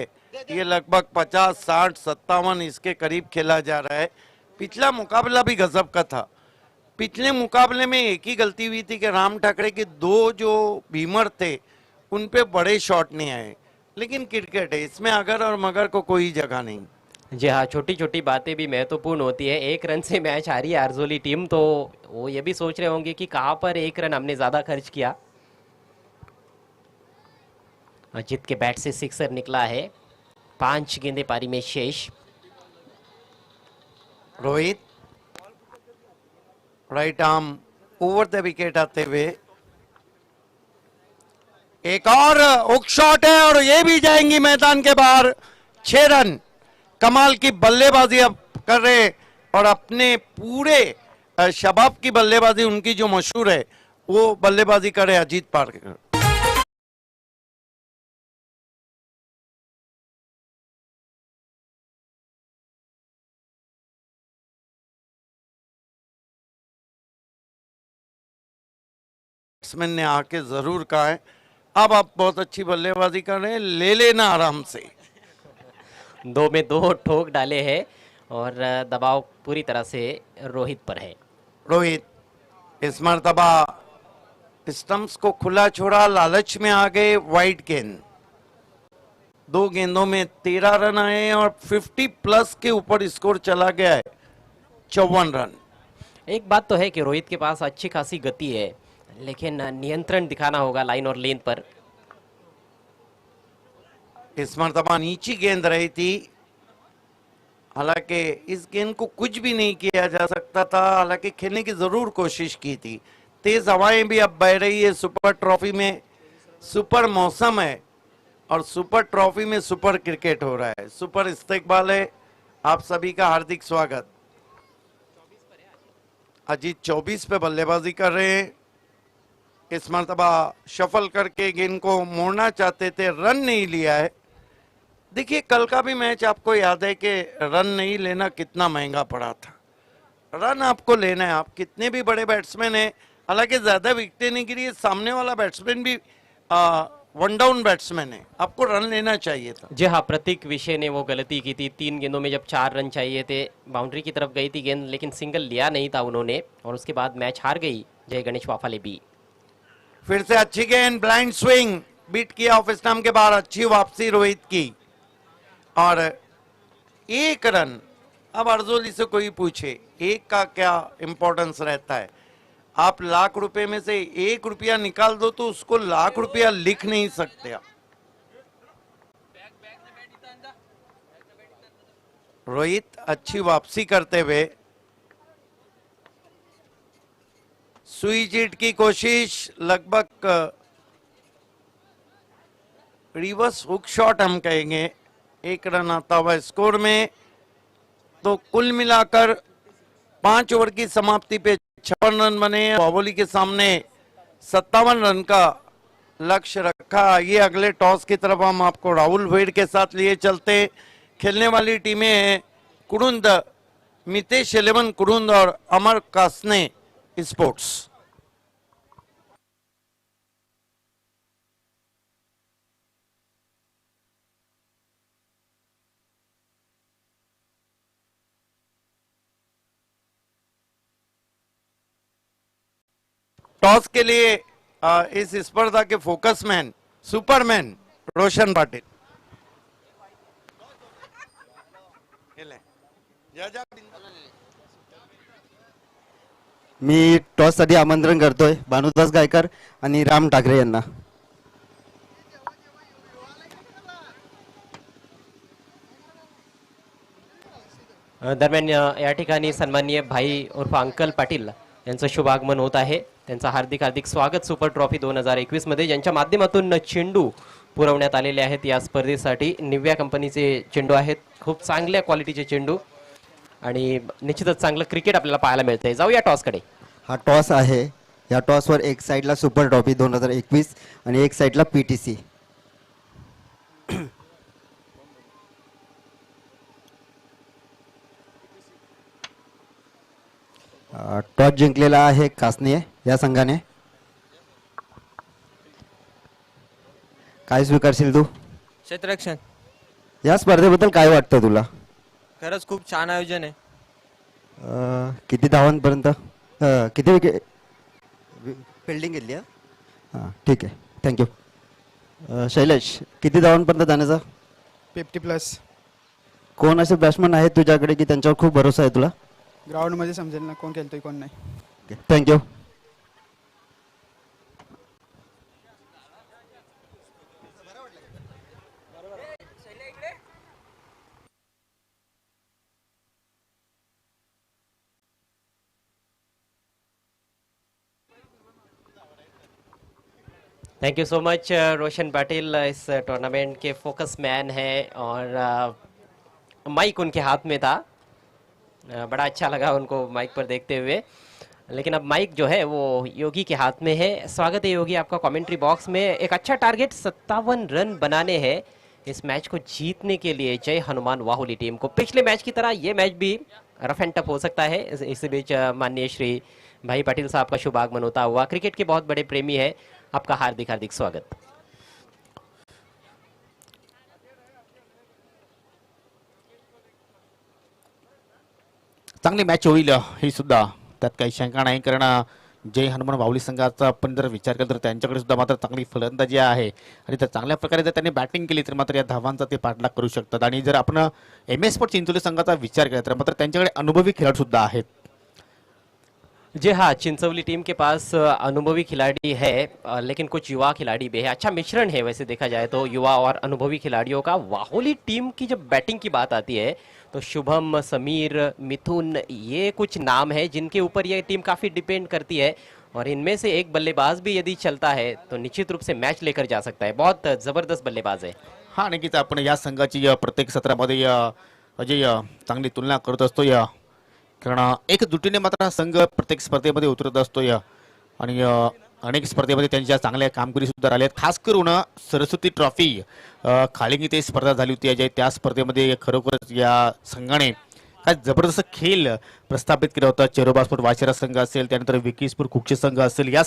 ये लगभग 50, 60, 57 इसके करीब खेला जा रहा है। पिछला मुकाबला भी गजब का था। पिछले मुकाबले में एक ही गलती हुई थी कि राम ठाकरे के दो जो भीमर थे उन पे बड़े शॉट नहीं आए, लेकिन क्रिकेट है, इसमें अगर और मगर को कोई जगह नहीं। जी हाँ, छोटी छोटी बातें भी महत्वपूर्ण होती है। 1 रन से मैच हारी है आरजोली टीम, तो वो ये भी सोच रहे होंगे कि कहाँ पर 1 रन हमने ज़्यादा खर्च किया। अजित के बैट से सिक्सर निकला है। 5 गेंदे पारी में शेष। Rohit right arm over the wicket आते हुए, एक और हुक शॉट है और ये भी जाएंगी मैदान के बाहर। 6 रन। कमाल की बल्लेबाजी अब कर रहे और अपने पूरे शबाब की बल्लेबाजी उनकी जो मशहूर है वो बल्लेबाजी करे अजीत पारकर। बैट्समैन ने आके जरूर कहा है अब आप बहुत अच्छी बल्लेबाजी कर रहे हैं, ले लेना आराम से। 2 में 2 ठोक डाले हैं और दबाव पूरी तरह से रोहित पर है। रोहित इस मर्तबा स्टंप्स को खुला छोड़ा, लालच में आ गए। वाइड गेंद, 2 गेंदों में 13 रन आए और 50 प्लस के ऊपर स्कोर चला गया है, 54 रन। एक बात तो है कि रोहित के पास अच्छी खासी गति है, लेकिन नियंत्रण दिखाना होगा लाइन और लेंथ पर। इस मर्तबा नीची गेंद रही थी, हालांकि इस गेंद को कुछ भी नहीं किया जा सकता था, हालांकि खेलने की जरूर कोशिश की थी। तेज हवाएं भी अब बह रही है सुपर ट्रॉफी में, सुपर मौसम है और सुपर ट्रॉफी में सुपर क्रिकेट हो रहा है। सुपर इस्तेकबाल है, आप सभी का हार्दिक स्वागत। अजीत 24 पे बल्लेबाजी कर रहे हैं। इस मर्तबा शफल करके गेंद को मोड़ना चाहते थे, रन नहीं लिया है। देखिए कल का भी मैच आपको याद है कि रन नहीं लेना कितना महंगा पड़ा था। रन आपको लेना है, आप कितने भी बड़े बैट्समैन हैं, हालांकि ज्यादा विकेटें नहीं गिरी, सामने वाला बैट्समैन भी वन डाउन बैट्समैन है, आपको रन लेना चाहिए था। जी हाँ, प्रतीक विषय ने वो गलती की थी। 3 गेंदों में जब 4 रन चाहिए थे, बाउंड्री की तरफ गई थी गेंद, लेकिन सिंगल लिया नहीं था उन्होंने और उसके बाद मैच हार गई जय गणेश वाफाले भी। फिर से अच्छी गेंद, ब्लाइंड स्विंग, बीट किया ऑफ स्टंप के बाहर। अच्छी वापसी रोहित की और 1 रन। अब अर्जुली से कोई पूछे 1 का क्या इंपॉर्टेंस रहता है, आप लाख रुपए में से 1 रुपया निकाल दो तो उसको लाख रुपया लिख नहीं सकते आप। रोहित अच्छी वापसी करते हुए, सुई जीत की कोशिश, लगभग रिवर्स हुक शॉट हम कहेंगे। 1 रन आता हुआ स्कोर में, तो कुल मिलाकर 5 ओवर की समाप्ति पे 56 रन बने। बावोली के सामने 57 रन का लक्ष्य रखा। ये अगले टॉस की तरफ हम आपको राहुल वेड के साथ लिए चलते। खेलने वाली टीमें हैं कुरुंद, मितेश 11 कुरुंद और अमर कासने स्पोर्ट्स। टॉस के लिए इस स्पर्धा के focus man, superman Roshan Patil. मी टॉस साठी आमंत्रण करतोय भानुदास गायकर आणि राम ठाकरे यांना। दरम्यान या ठिकाणी सन्माननीय भाई उर्फ अंकल पाटील यांचं शुभागमन होत आहे। त्यांचं हार्दिक हार्दिक स्वागत सुपर ट्रॉफी 2021 मध्ये, ज्यांच्या माध्यमातून चेंडू पुरवण्यात आलेले आहेत या स्पर्धेसाठी। निव्या कंपनीचे चेंडू आहेत, खूप चांगल्या क्वालिटीचे चेंडू आणि निश्चितच चांगलं क्रिकेट आपल्याला पाहायला मिळतंय। जाऊया टॉसकडे। हा टॉस आहे, या टॉसवर एक साइडला सुपर ट्रॉफी 2021 आणि एक साइडला पीटीसी। टॉस जिंकलेला आहे कासने या संघाने। काय स्वीकारशील तू? क्षेत्ररक्षण। या स्पर्धेबद्दल काय वाटतं तुला? खरंच खूप छान आयोजन आहे। किती धावांपर्यंत किती विकेट फिल्डिंग घेतली हां ठीक आहे थँक्यू. शैलेश किती धावांपर्यंत जाण्याचा 50+. कोण असे बॅट्समन आहेत तुझ्याकडे की त्यांच्यावर खूप भरोसा आहे तुला? ग्राउंडमध्ये समजेल ना कोण खेळतोय कोण नाही. Thank you. Thank you so much Roshan Patil is tournament K focus man हैं और माइक उनके हाथ में था। बड़ा अच्छा लगा उनको माइक पर देखते हुए, लेकिन अब माइक जो है वो योगी के हाथ में है। स्वागत है योगी आपका कमेंट्री बॉक्स में। एक अच्छा टारगेट 57 रन बनाने हैं इस मैच को जीतने के लिए जय हनुमान वाहुली टीम को। पिछले मैच की तरह ये मैच भी रफ एंड टफ हो सकता है। इस बीच माननीय श्री भाई पाटिल साहब का शुभ आगमन होता हुआ, क्रिकेट के बहुत बड़े प्रेमी है, आपका हार्दिक हार्दिक स्वागत। चांगली मॅच होईल ही सुद्धा त्यात काही शंका नाही, कारण जय हनुमान वावली संघाचा आपण जर विचार केला तर त्यांच्याकडे सुद्धा मात्र चांगली फलंदाजी आहे आणि जर चांगल्या प्रकारे जर त्यांनी बॅटिंग केली तर मात्र या धावांचा ते पाठलाग करू शकतात. आणि जर आपण MS स्पोर्ट्स चिंचोली संघाचा विचार केला तर मात्र त्यांच्याकडे अनुभवी खेळाडू सुद्धा आहेत. जी हाँ, चिंचौली टीम के पास अनुभवी खिलाड़ी है, लेकिन कुछ युवा खिलाड़ी भी है। अच्छा मिश्रण है वैसे देखा जाए तो युवा और अनुभवी खिलाड़ियों का। वाहुली टीम की जब बैटिंग की बात आती है तो शुभम, समीर, मिथुन, ये कुछ नाम है जिनके ऊपर ये टीम काफ़ी डिपेंड करती है और इनमें से एक बल्लेबाज भी यदि चलता है तो निश्चित रूप से मैच लेकर जा सकता है। बहुत ज़बरदस्त बल्लेबाज है। हा नक्कीच आपण या संघाची प्रत्येक सत्रामध्ये अजय चांगली तुलना करत असतो कारण एकजुटीने मात्र हा संघ प्रत्येक स्पर्धेमध्ये उतरत असतो आणि अनेक स्पर्धेमध्ये त्यांच्या चांगल्या कामगिरी सुद्धा राहिल्या आहेत. खास करून सरस्वती ट्रॉफी खाली इथे स्पर्धा झाली होती अजय, त्या स्पर्धेमध्ये खरोखरच या संघाने काय जबरदस्त खेळ प्रस्थापित केला होता. चेरोबास्फोट वाचेरा संघ असेल, त्यानंतर विकीसपूर कुक्षे संघ असेल, या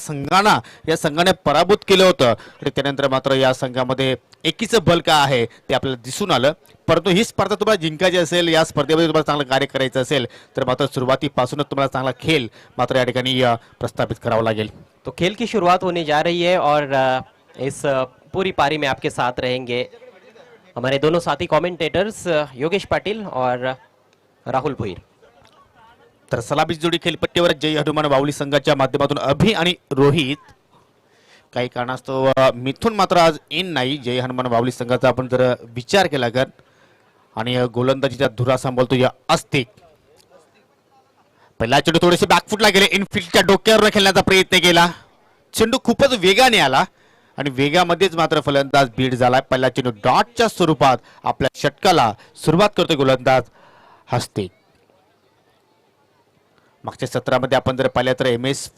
संघाने पराभूत केलं होतं आणि त्यानंतर मात्र या संघामध्ये एकीचं बल काय आहे ते आपल्याला दिसून आलं. परंतु ही स्पर्धा तुम्हाला जिंकायची असेल, या स्पर्धेमध्ये तुम्हाला चांगलं कार्य करायचं असेल तर मात्र सुरुवातीपासूनच तुम्हाला चांगला खेळ मात्र या ठिकाणी प्रस्थापित करावा लागेल. तो खेल की शुरुआत होने जा रही है और इस पूरी पारी में आपके साथ रहेंगे हमारे दोनों साथी कमेंटेटर्स योगेश पाटिल और राहुल भोईर. तर सलामी जोडी खेळपट्टीवर जय हनुमान वावली संघाच्या माध्यमातून अभि आणि रोहित. काही कारणास्तव मिथून मात्र आज इन नाही जय हनुमान वावली संघाचा आपण जर विचार केला तर. आणि गोलंदाजीचा धुरा सांभाळतो या अस्तिक. पहिला चेंडू थोडेसे बॅकफुटला गेले, इनफिल्डच्या डोक्यावर खेळण्याचा प्रयत्न केला. चेंडू खूपच वेगाने आला आणि वेगामध्येच मात्र फलंदाज बीड झाला. पहिला चेंडू डॉटच्या स्वरूपात आपल्या षटकाला सुरुवात करतोय गोलंदाज हस्तिक. मागच्या सत्रामध्ये आपण जर पाहिलं तर MS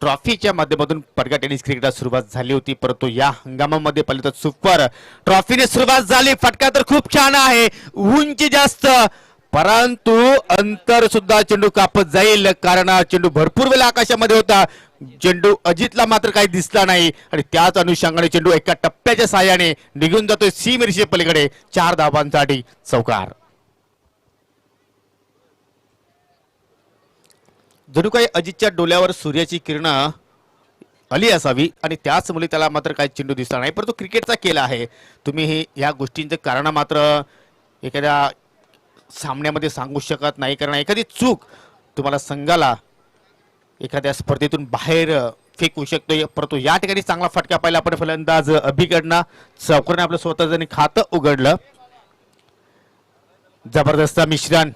ट्रॉफीच्या माध्यमातून पडगा टेनिस क्रिकेटला सुरुवात झाली होती, परंतु या हंगामामध्ये पाहिलं तर सुपर ट्रॉफीने सुरुवात झाली. फटका तर खूप छान आहे, उंची जास्त, परंतु अंतर सुद्धा चेंडू कापत जाईल कारण चेंडू भरपूर वेळ आकाशामध्ये होता. चेंडू अजितला मात्र काही दिसला नाही आणि त्याच अनुषंगाने चेंडू एका टप्प्याच्या साहाय्याने निघून जातोय सीमेरेषे पलीकडे. 4 धावांसाठी चौकार. जणू काही अजितच्या डोल्यावर सूर्याची किरण आली असावी आणि त्याचमुळे त्याला मात्र काही चेंडू दिसला नाही, परंतु क्रिकेटचा खेळ आहे. तुम्ही हे या गोष्टींचं कारण मात्र एखाद्या सामन्यामध्ये सांगू शकत नाही, कारण एखादी चूक तुम्हाला संघाला एखाद्या स्पर्धेतून बाहेर फेकू शकतो. परंतु या ठिकाणी चांगला फटका पाहिला आपण फलंदाज अभिकडनं. चौकरने आपलं स्वतःचं खातं उघडलं. जबरदस्त मिश्रण,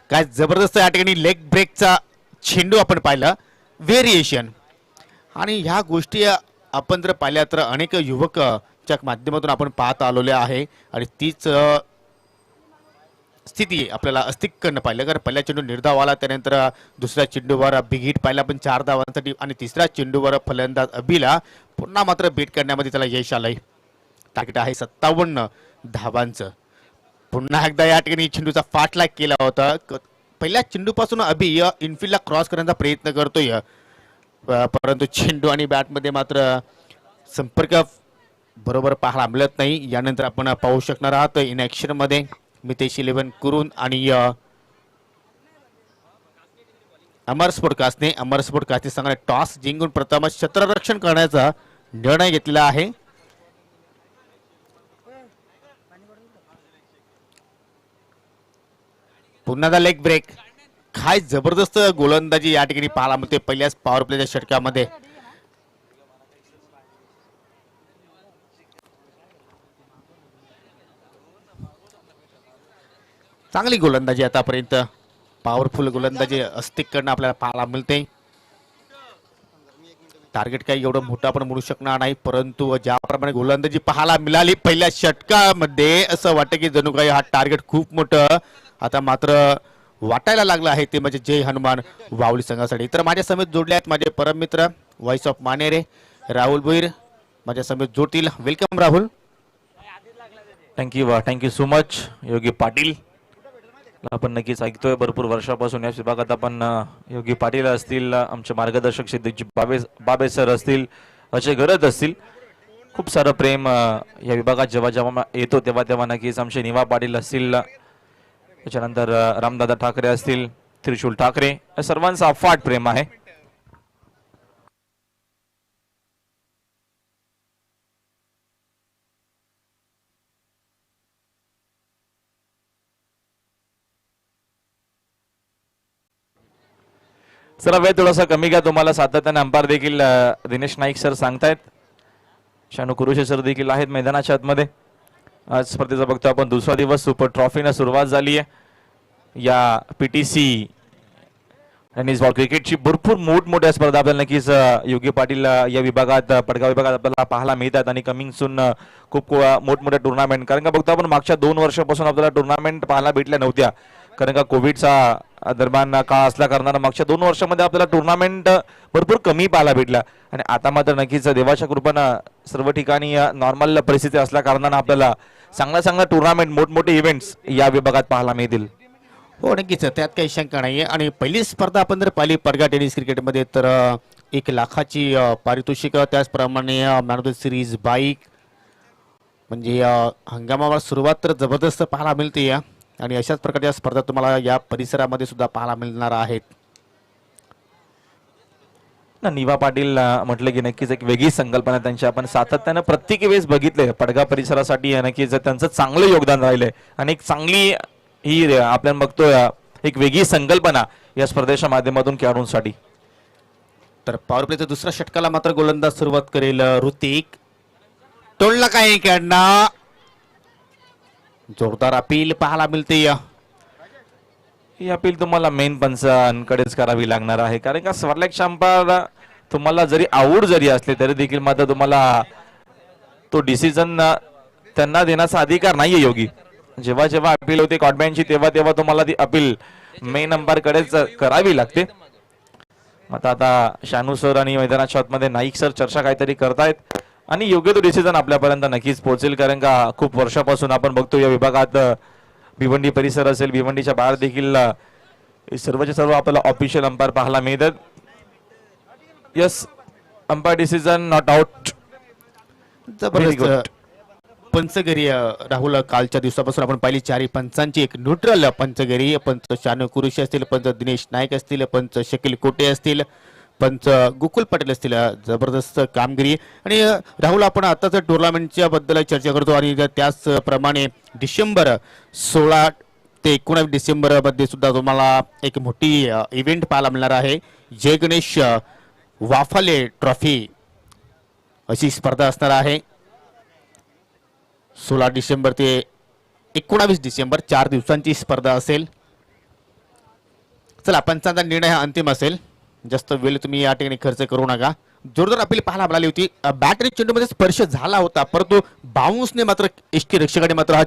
काय जबरदस्त या ठिकाणी लेग ब्रेकचा चेंडू आपण पाहिला, व्हेरिएशन. आणि ह्या गोष्टी आपण जर पाहिल्या तर अनेक युवकच्या माध्यमातून आपण पाहत आलेले आहे आणि तीच स्थिती आपल्याला अस्तिककडनं पाहिलं. कारण पहिल्या चेंडू निर्धाव आला, त्यानंतर दुसऱ्या चेंडूवर बिग हिट पाहिला पण 4 धावांसाठी आणि तिसऱ्या चेंडूवर फलंदाज अभिला पुन्हा मात्र बीट करण्यामध्ये त्याला यश आलंय. टार्गेट आहे 57 धावांचं. पुन्हा एकदा या ठिकाणी चेंडूचा फाटलाग केला होता. पहिल्या चेंडूपासून अभि इनफिल्डला क्रॉस करण्याचा प्रयत्न करतोय, परंतु चेंडू आणि बॅटमध्ये मात्र संपर्क बरोबर पाहायला मिळत नाही. यानंतर आपण पाहू शकणार आहात इन ॲक्शन मध्ये मितेश 11 करून आणि अमर स्पोर्ट कास्टने संघाने टॉस जिंकून प्रथमच क्षेत्ररक्षण करण्याचा निर्णय घेतलेला आहे. पुन्हा लेग ब्रेक. काय जबरदस्त गोलंदाजी या ठिकाणी पाहायला मिळते पहिल्याच पॉवर प्लेच्या षटकामध्ये. चांगली गोलंदाजी आतापर्यंत पॉवरफुल गोलंदाजी अस्तिककडनं आपल्याला पाहायला मिळते. टार्गेट काही एवढं मोठं आपण म्हणू शकणार नाही, परंतु ज्याप्रमाणे गोलंदाजी पाहायला मिळाली पहिल्या षटकामध्ये असं वाटतं की जणू काही हा टार्गेट खूप मोठं आता मात्र वाटायला लागलं आहे, ते म्हणजे जय हनुमान वावली संघासाठी. तर माझ्या समेत जोडले आहेत माझे परम मित्र व्हॉइस ऑफ मानेरे राहुल भोईर माझ्या समेत जोडतील. Welcome Rahul. Thank you so much Yogi Patil. आपण नक्कीच ऐकतोय भरपूर वर्षापासून या विभागात आपण योगी पाटील असतील, आमचे मार्गदर्शक सिद्धीजी बाबे सर असतील, अजय गरज असतील, खूप सारं प्रेम या विभागात जेव्हा जेव्हा येतो तेव्हा तेव्हा नक्कीच आमचे निवा पाटील असतील, त्याच्यानंतर रामदादा ठाकरे असतील, त्रिशूल ठाकरे, या सर्वांचं अफाट प्रेम आहे. चला वेळ थोडासा कमी घ्या, तुम्हाला सातत्याने अंपायर देखील दिनेश नाईक सर सांगतायत, शानू कुरुशे सर देखील आहेत मैदानाच्या आतमध्ये. आज स्पर्धेचा बघतो आपण दुसरा दिवस, सुपर ट्रॉफीने सुरुवात झाली आहे. या पीटीसी टेनिस बॉल क्रिकेटची भरपूर मोठमोठ्या स्पर्धा आपल्याला नक्कीच योगी पाटील या विभागात पडगाव विभागात आपल्याला पाहायला मिळतात आणि कमिंग सून खूप मोठमोठ्या टुर्नामेंट, कारण का बघतो आपण मागच्या 2 वर्षापासून आपल्याला टुर्नामेंट पाहायला भेटल्या नव्हत्या, कारण का कोविडचा दरम्यान काळ असल्या कारणानं मागच्या 2 वर्षामध्ये आपल्याला टुर्नामेंट भरपूर कमी पाहायला भेटल्या. आणि आता मात्र नक्कीच देवाच्या कृपेनं सर्व ठिकाणी नॉर्मल परिस्थिती असल्या कारणानं आपल्याला चांगला टुर्नामेंट मोठमोठे इव्हेंट्स या विभागात पाहायला मिळतील. हो नक्कीच, त्यात काही शंका नाहीये. आणि पहिली स्पर्धा आपण जर पाहिली पडगा टेनिस क्रिकेटमध्ये तर 1 लाखाची पारितोषिक, त्याचप्रमाणे man of the series bike, म्हणजे हंगामावर सुरुवात तर जबरदस्त पाहायला मिळते या. आणि अशाच प्रकारच्या स्पर्धा तुम्हाला या परिसरामध्ये सुद्धा पाहायला मिळणार आहेत. निवा पाटील म्हटलं की नक्कीच एक वेगळी संकल्पना त्यांची आपण सातत्यानं प्रत्येक वेळेस बघितले पडगा परिसरासाठी नक्कीच त्यांचं चांगलं योगदान राहिलंय आणि एक चांगली ही आपण बघतोय एक वेगळी संकल्पना या स्पर्धेच्या माध्यमातून खेळाडूंसाठी. तर पॉवर प्लेच्या दुसऱ्या षटकाला मात्र गोलंदाज सुरुवात करेल ऋतिक. टोलला काय खेळणार, जोरदार अपील पाहायला मिळते. ही अपील तुम्हाला मेन पंचांकडेच करावी लागणार आहे, कारण का स्वरलेख अंपायर तुम्हाला जरी आवड जरी असले तरी देखील मात्र तुम्हाला तो डिसिजन त्यांना देण्याचा अधिकार नाहीये योगी. जेव्हा जेव्हा अपील होते कॉटबँडची तेव्हा तेव्हा तुम्हाला ती अपील मेन अंपायर कडेच करावी लागते. आता शानू सर आणि मैदानाच्या आतमध्ये नाईक सर चर्चा काहीतरी करतायत आणि योग्य तो डिसिजन आपल्यापर्यंत नक्कीच पोहोचेल, कारण का खूप वर्षापासून आपण बघतो या विभागात भिवंडी परिसर असेल, भिवंडीच्या बाहेर देखील सर्वचे सर्व आपल्याला ऑफिशियल अंपायर पाहायला मिळतात. Yes, umpire decision not out. जबरदस्त पंचगिरी राहुल. कालच्या दिवसापासून आपण पाहिली 4 पंचांची एक न्यूट्रल पंचगिरी. पंच शानू कुरुशी असतील, पंच दिनेश नाईक असतील, पंच शकील कोटे असतील, पंच गोकुल पटेल असतील. जबरदस्त कामगिरी. आणि राहुल आपण आताच टुर्नामेंटच्या बद्दल चर्चा करतो आणि त्याचप्रमाणे डिसेंबर 16 ते 19 डिसेंबर मध्ये सुद्धा तुम्हाला एक मोठी इव्हेंट पाहायला मिळणार आहे. जय गणेश वाफाले ट्रॉफी अशी स्पर्धा असणार आहे. 16 डिसेंबर ते 19 डिसेंबर 4 दिवसांची स्पर्धा असेल. चला, पंचांचा निर्णय हा अंतिम असेल, जास्त वेळ तुम्ही या ठिकाणी खर्च करू नका. जोरदार अपील पाहायला मिळाली होती. बॅट आणि चेंडूमध्ये स्पर्श झाला होता, परंतु बाउन्सने मात्र एसटी रक्षकाने मात्र हा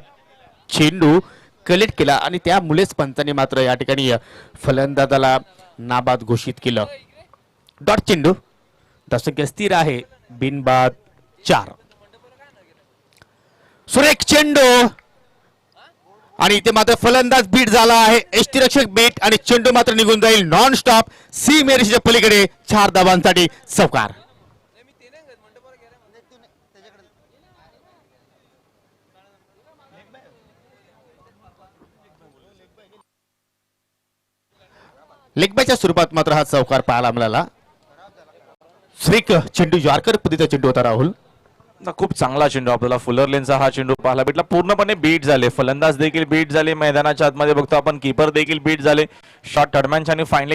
चेंडू कलेक्ट केला आणि त्यामुळेच पंचांनी मात्र या ठिकाणी फलंदाजाला नाबाद घोषित केलं. डॉट चेंडू, धावसंख्या स्थिर आहे, बिनबाद 4. सुरेख चेंडू आणि इथे मात्र फलंदाज बीट झाला आहे. यष्टीरक्षक बीट आणि चेंडू मात्र निघून जाईल नॉन स्टॉप सीमेरेषेच्या पलीकडे. 4 धावांसाठी चौकार. लेगबायच्या स्वरूपात मात्र हा चौकार पाहायला मिळाला. श्रीक चेंडू यॉर्कर पद्धतीचा चेंडू होता राहुल. खूप चांगला चेंडू आपल्याला फुलर लेनचा हा चेंडू पाहायला भेटला. पूर्णपणे बीट झाले, फलंदाज देखील बीट झाले, मैदानाच्या आतमध्ये बघतो आपण कीपर देखील बीट झाले. शॉर्ट थर्डमॅनच्या आणि फाईन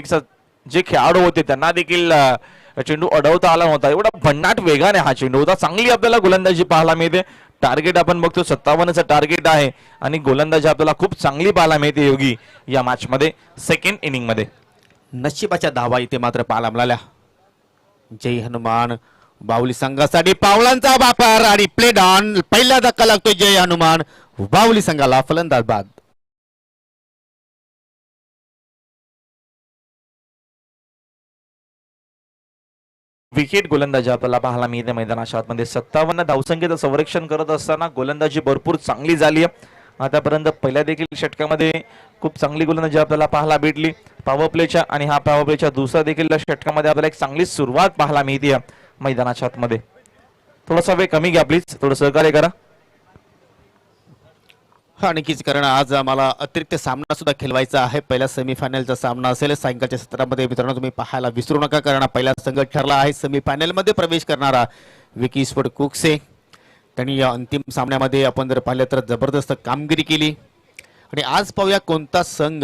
जे खेळाडू होते त्यांना देखील चेंडू अडवता आला नव्हता. एवढा भन्नाट वेगाने हा चेंडू होता. चांगली आपल्याला गोलंदाजी पाहायला मिळते. टार्गेट आपण बघतो 57चं टार्गेट आहे आणि गोलंदाजी आपल्याला खूप चांगली पाहायला मिळते योगी या मॅच मध्ये सेकंड इनिंग मध्ये. नशिबाच्या धावा इथे मात्र पाहायला मिळाल्या. जय हनुमान बाहुली संघासाठी पावलांचा वापर आणि प्लेड ऑन. पहिला धक्का लागतो जय हनुमान बाहुली संघाला. फलंदाज बाद. विकेट गोलंदाजी आपल्याला पाहायला मिळते मैदानाच्या आतमध्ये. 57 धावसंख्येचं संरक्षण करत असताना गोलंदाजी भरपूर चांगली झाली आहे. आतापर्यंत पहिल्या देखील षटकामध्ये खूप चांगली गोलंदाजी आपल्याला पाहायला भेटली पॉवर प्लेच्या, आणि हा पॉवर प्लेच्या दुसऱ्या देखील षटकामध्ये आपल्याला एक चांगली सुरुवात पाहायला मिळते मैदानाच्या आतमध्ये. थोडासा वेळ कमी घ्या प्लीज, थोडं सहकार्य करा. हा नक्कीच, कारण आज आम्हाला अतिरिक्त सामना सुद्धा खेळवायचा आहे. पहिला सेमीफायनलचा सामना असेल सायंकाळच्या सत्रामध्ये. मित्रांनो तुम्ही पाहायला विसरू नका, कारण पहिला संघ ठरला आहे सेमीफायनल मध्ये प्रवेश करणारा विकी स्पोर्ट कुकसे. त्यांनी या अंतिम सामन्यामध्ये आपण जर पाहिलं तर जबरदस्त कामगिरी केली. आणि आज पाहूया कोणता संघ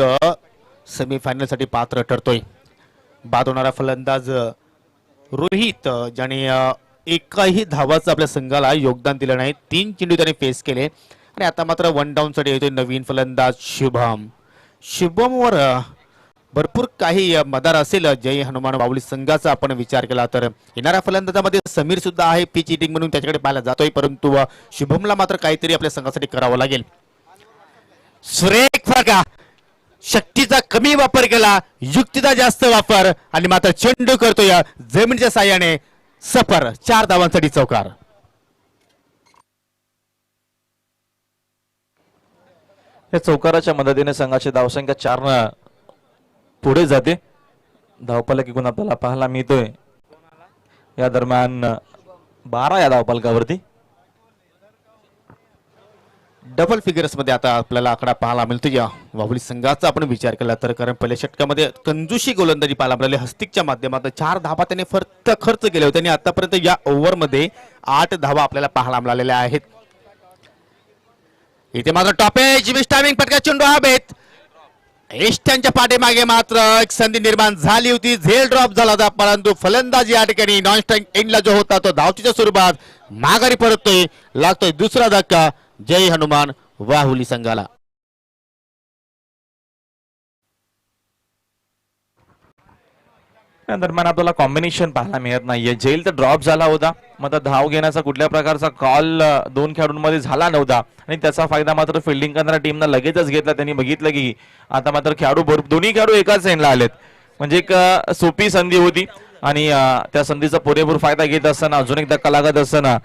सेमीफायनलसाठी पात्र ठरतोय. बाद होणारा फलंदाज रोहित, ज्याने एकाही धावाचं आपल्या संघाला योगदान दिलं नाही. 3 चेंडू त्याने फेस केले. आणि आता मात्र 1 डाऊन साठी येतोय नवीन फलंदाज शुभम. शुभमवर भरपूर काही मदार असेल जय हनुमान बाहुली संघाचा आपण विचार केला तर. येणाऱ्या फलंदाजामध्ये समीर सुद्धा आहे पिच हिटिंग म्हणून, त्याच्याकडे पाहायला जातोय. परंतु शुभमला मात्र काहीतरी आपल्या संघासाठी करावं लागेल. सुरेख फरका, शक्तीचा कमी वापर केला, युक्तीचा जास्त वापर, आणि मात्र चेंडू करतोय जमिनीच्या साह्याने सफर. 4 धावांसाठी चौकार. या चौकाराच्या मदतीने संघाची धावसंख्या 4 पुढे जाते. धावफलक एकूण आपल्याला पाहायला मिळतोय या दरम्यान 12 या धावफलकावरती. डबल फिगर्स मध्ये आता आपल्याला आकडा पाहायला मिळतो या बाहुली संघाचा आपण विचार केला तर. कारण पहिल्या षटकामध्ये कंजूशी गोलंदाजी पाहायला मिळाली. हस्तिकच्या माध्यमातून 4 धावा त्याने फक्त खर्च केले होते आणि आतापर्यंत या ओव्हरमध्ये 8 धावा आपल्याला पाहायला मिळालेल्या आहेत. इथे मात्र टॉपेज टायमिंग पटका चेंडू हवेत. एष्ट्यांच्या पाठीमागे मात्र एक संधी निर्माण झाली होती. झेल ड्रॉप झाला होता, परंतु फलंदाजी या ठिकाणी नॉन स्ट्राईक एंडला जो होता तो धावतीच्या स्वरूपात माघारी परततोय. लागतोय दुसरा धक्का जय हनुमान बाहुली संघाला. दरम्यान आपल्याला कॉम्बिनेशन पाहायला मिळत नाहीये. जेल तर ड्रॉप झाला होता, मग धाव घेण्याचा कुठल्या प्रकारचा कॉल 2 खेळाडूंमध्ये झाला नव्हता आणि त्याचा फायदा मात्र फिल्डिंग करणाऱ्या टीमनं लगेचच घेतला. त्यांनी बघितलं की आता मात्र दोन्ही खेळाडू एकाच एंडला आलेत, म्हणजे एक सोपी संधी होती आणि त्या संधीचा पुरेपूर फायदा घेत असताना अजून एक धक्का लागत असताना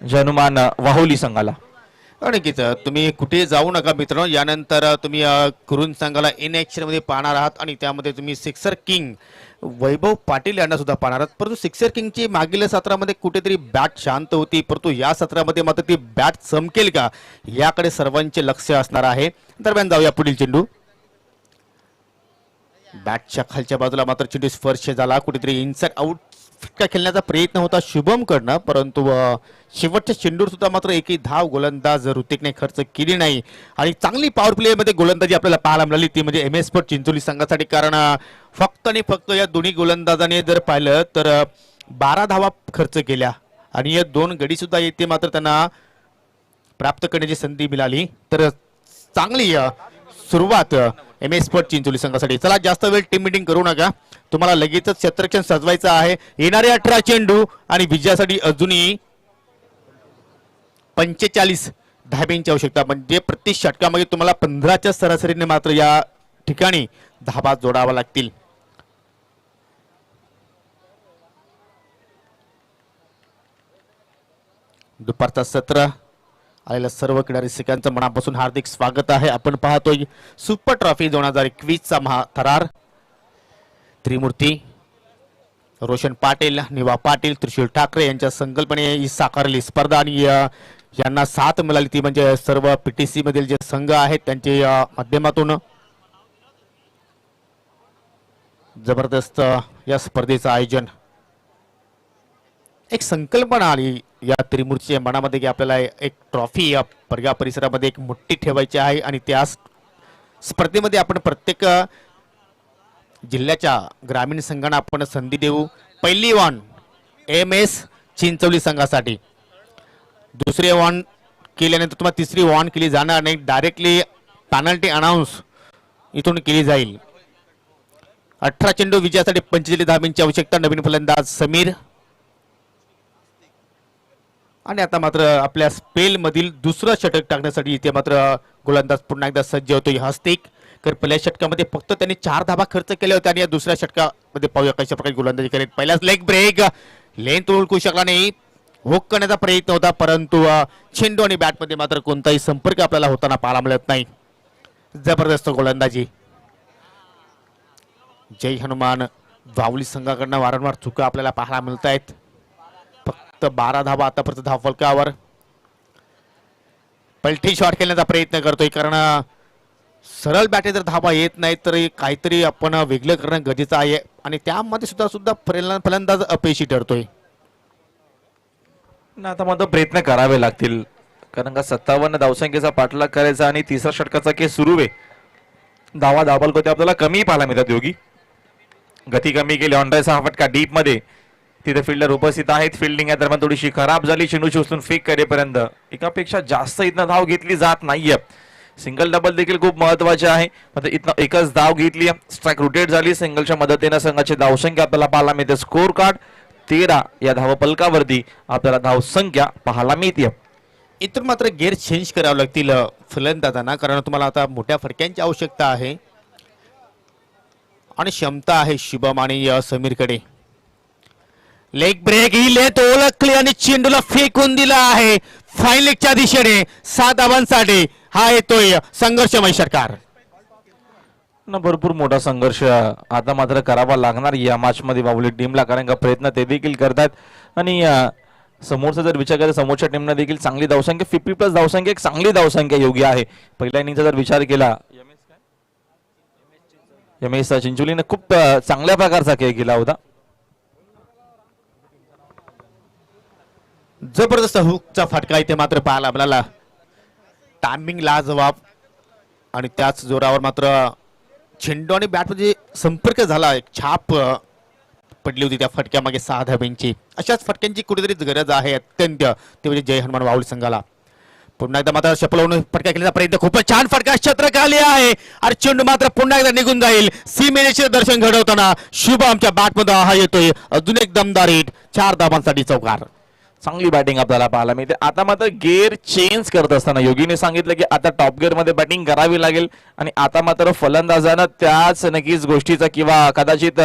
हनुमान वाहुली संघाला. नक्कीच तुम्ही कुठे जाऊ नका मित्रांनो. यानंतर तुम्ही कुरुन संघाला इन ऍक्शन मध्ये पाहणार आहात आणि त्यामध्ये तुम्ही सिक्सर किंग वैभव पाटील यांना सुद्धा पाहणार आहात. परंतु सिक्सर किंगची मागील सत्रामध्ये कुठेतरी बॅट शांत होती, परंतु या सत्रामध्ये मात्र ती बॅट चमकेल का याकडे सर्वांचे लक्ष असणार आहे. दरम्यान जाऊया पुढील चेंडू. बॅटच्या खालच्या बाजूला मात्र चेंडू स्पर्श झाला. कुठेतरी इनसाइड आउट फटका खेळण्याचा प्रयत्न होता शुभम कडनं, परंतु शेवटच्या चेंडूवर सुद्धा मात्र एकही धाव गोलंदाज ऋतिकने खर्च केली नाही. आणि चांगली पॉवर प्ले मध्ये गोलंदाजी आपल्याला पाहायला मिळाली ती म्हणजे MS स्पोर्ट चिंचोली संघासाठी. कारण फक्त आणि फक्त या दोन्ही गोलंदाजाने जर पाहिलं तर 12 धावा खर्च केल्या आणि या 2 गडी सुद्धा येते मात्र त्यांना प्राप्त करण्याची संधी मिळाली. तर चांगली सुरुवात MS स्पोर्ट चिंचोली संघासाठी. चला जास्त वेळ टीम मीटिंग करू नका, तुम्हाला लगेचच क्षेत्ररक्षण सजवायचं आहे. येणारे 18 चेंडू आणि विजयासाठी अजूनही 45 धाब्यांची आवश्यकता, म्हणजे प्रति षटकामध्ये तुम्हाला 15च्या सरासरीने मात्र या ठिकाणी धाबा जोडावा लागतील. दुपारचा सत्र आलेल्या सर्व क्रीडा रसिकांचं मनापासून हार्दिक स्वागत आहे. आपण पाहतोय सुपर ट्रॉफी 2021 चा महाथरार. त्रिमूर्ती रोशन पाटील, निवा पाटील, त्रिशूल ठाकरे यांच्या संकल्पने ही साकारली स्पर्धा आणि यांना साथ मिळाली ती म्हणजे सर्व PTC मधील जे संघ आहेत त्यांच्या माध्यमातून. जबरदस्त या स्पर्धेचं आयोजन. एक संकल्पना आली या त्रिमूर्तीच्या मनामध्ये की आपल्याला एक ट्रॉफी या परगा परिसरामध्ये एक मोठी ठेवायची आहे आणि त्या स्पर्धेमध्ये आपण प्रत्येक जिल्ह्याच्या ग्रामीण संघांना आपण संधी देऊ. पहिली वन MS चिंचवली संघासाठी, दुसरी वन केल्यानंतर तुम्हाला तिसरी वन केली जाणार नाही, डायरेक्टली पेनल्टी अनाऊन्स इथून केली जाईल. 18 चेंडू विजयासाठी 45 धावांची आवश्यकता. नवीन फलंदाज समीर. आणि आता मात्र आपल्या स्पेल मधील दुसरं षटक टाकण्यासाठी इथे मात्र गोलंदाज पुन्हा एकदा सज्ज होतोय हस्तिक. तर पहिल्या षटकामध्ये फक्त त्यांनी 4 धावा खर्च केल्या होत्या आणि या दुसऱ्या षटकामध्ये पाहूया कशा प्रकारे गोलंदाजी करेल. पहिल्याच लेग ब्रेक, लेंथ ओळखू शकला नाही, हुक करण्याचा प्रयत्न होता परंतु चेंडू आणि बॅटमध्ये मात्र कोणताही संपर्क आपल्याला होताना पाहायला मिळत नाही. जबरदस्त गोलंदाजी. जय हनुमान वावली संघाकडनं वारंवार चुका आपल्याला पाहायला मिळत आहेत. फक्त 12 धावा आतापर्यंत धावफलकावर. पलटी शॉट खेळण्याचा प्रयत्न करतोय कारण सरळ बॅटे जर धावा येत नाही तर काहीतरी आपण वेगळं करणं गरजेचं आहे आणि त्यामध्ये सुद्धा सुद्धा फलंदाज अपयशी ठरतोय. आता मात्र प्रयत्न करावे लागतील कारण का 57 धावसंख्येचा पाठलाग करायचा आणि तिसरा षटकाचा केस सुरू आहे. धावल होते आपल्याला कमी पाहायला मिळतात. योगी गती कमी केली. ऑनड्रायचा हा फटका डीप मध्ये, तिथे फिल्डर उपस्थित आहेत. फिल्डिंग या दरम्यान थोडीशी खराब झाली. चेंडूची उचलून फेक करेपर्यंत एकापेक्षा जास्त इथनं धाव घेतली जात नाहीये. सिंगल डबल देखील खूप महत्वाचे आहे. मात्र इथनं एकच धाव घेतली, स्ट्राईक रोटेट झाली. सिंगलच्या मदतीने संघाची धावसंख्या आपल्याला पाहायला मिळते. स्कोर कार्ड 13 या धावपलकावरती आपल्याला धावसंख्या पाहायला मिळते. इथून मात्र गेअर चेंज करावे लागतील फलंदाजांना कारण तुम्हाला आता मोठ्या फटक्यांची आवश्यकता आहे आणि क्षमता आहे शुभम आणि समीरकडे. लेग ब्रेक ही लेत ओळखली आणि चेंडूला फेकून दिला आहे फाईन लेगच्या दिशेने. 7 धावांसाठी हा येतोय संघर्षमय षटकार. भरपूर मोठा संघर्ष आता मात्र करावा लागणार या मॅच मध्ये बाहुली टीमला कारण का प्रयत्न ते देखील करतात आणि समोरचा जर विचार केला समोरच्या टीमला देखील चांगली धावसंख्या 50+ धावसंख्या एक चांगली धावसंख्या योग्य आहे. पहिल्या इनिंगचा जर विचार केला MS चिंचोलीने खूप चांगल्या प्रकारचा खेळ केला होता. जबरदस्त हुकचा फटका इथे मात्र पाहायला आपल्याला. टायमिंग लाजवाब आणि त्याच जोरावर मात्र चेंडू आणि बॅटमध्ये संपर्क झाला. एक छाप पडली होती त्या फटक्यामागे 6 धाब्यांची. अशाच फटक्यांची कुठेतरी गरज आहे अत्यंत. ते म्हणजे जय हनुमान वाहुली संघाला. पुन्हा एकदा मात्र शपलवून फटका केल्याचा प्रयत्न. खूपच छान फटका क्षेत्रखाली आहे आणि चेंडू मात्र पुन्हा एकदा निघून जाईल. सीमेचे दर्शन घडवताना शुभ आमच्या बॅटमध्ये हा येतोय. अजून एक दमदार हिट. 4 धावांसाठी चौकार. चांगली बॅटिंग आपल्याला पाहायला मिळते. आता मात्र गेअर चेंज करत असताना योगीने सांगितलं की आता टॉप गिअर मध्ये बॅटिंग करावी लागेल आणि आता मात्र फलंदाजानं त्याच नक्कीच गोष्टीचा किंवा कदाचित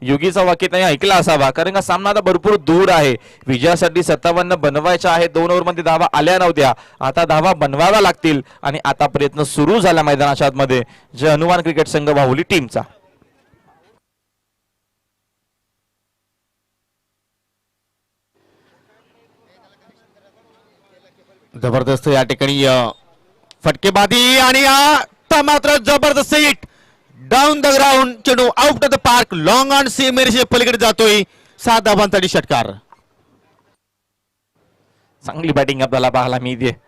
योगीचा वाक्य त्यांनी ऐकला असावा कारण का सामना आता भरपूर दूर आहे. विजयासाठी 57 बनवायच्या आहे. 2 ओव्हरमध्ये धावा आल्या नव्हत्या, आता धावा बनवाव्या लागतील आणि आता प्रयत्न सुरू झाला मैदानाच्या आतमध्ये जय हनुमान क्रिकेट संघ बाहुली टीमचा. जबरदस्त या ठिकाणी फटकेबाजी आणि आता मात्र जबरदस्त हिट डाऊन द ग्राउंड. चेंडू out of the park. Long on सीमेच्या पलीकडे जातोय. 7 धावांसाठी षटकार. चांगली बॅटिंग आपल्याला पाहायला मिळते.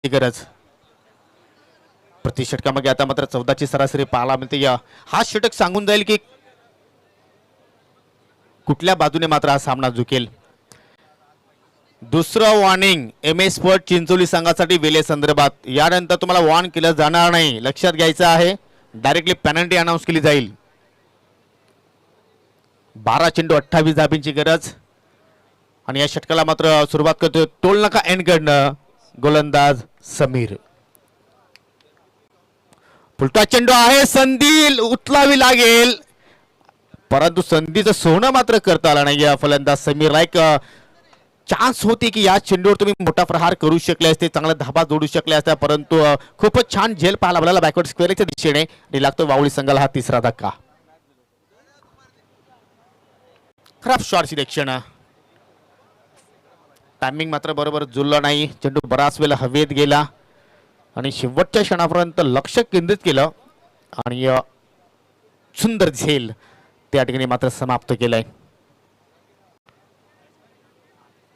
गरज. प्रति षटकामध्ये आता मात्र 14ची सरासरी पाहायला मिळते. हा षटक सांगून जाईल की कुठल्या बाजूने मात्र हा सामना झुकेल. दुसरं warning M S sport Chincholi संघासाठी वेले संदर्भात. यानंतर तुम्हाला वॉर्न केलं जाणार नाही, लक्षात घ्यायचं आहे. डायरेक्टली पेनल्टी अनाऊन्स केली जाईल. 12 चेंडू 28 धाबींची गरज. आणि या षटकाला मात्र सुरुवात करतोय टोल नका एंडकडनं गोलंदाज समीर. फुलटा चेंडू आहे, संधी उचलावी लागेल, परंतु संधीचं सोनं मात्र करता आलं नाही या फलंदाज समीरला. एक चान्स होती की या चेंडूवर तुम्ही मोठा प्रहार करू शकले असते, चांगला धाबा जोडू शकले असते, परंतु खूपच छान झेल पाहायला मिळाला बॅकवर्ड स्क्वेअरच्या दिशेने. आणि लागतो वावळी संघाला हा तिसरा धक्का. खराब शॉट सिलेक्शन. टायमिंग मात्र बरोबर जुळलं नाही. चेंडू बराच वेळेला हवेत गेला आणि शेवटच्या क्षणापर्यंत लक्ष केंद्रित केलं आणि सुंदर झेल त्या ठिकाणी मात्र समाप्त केलंय.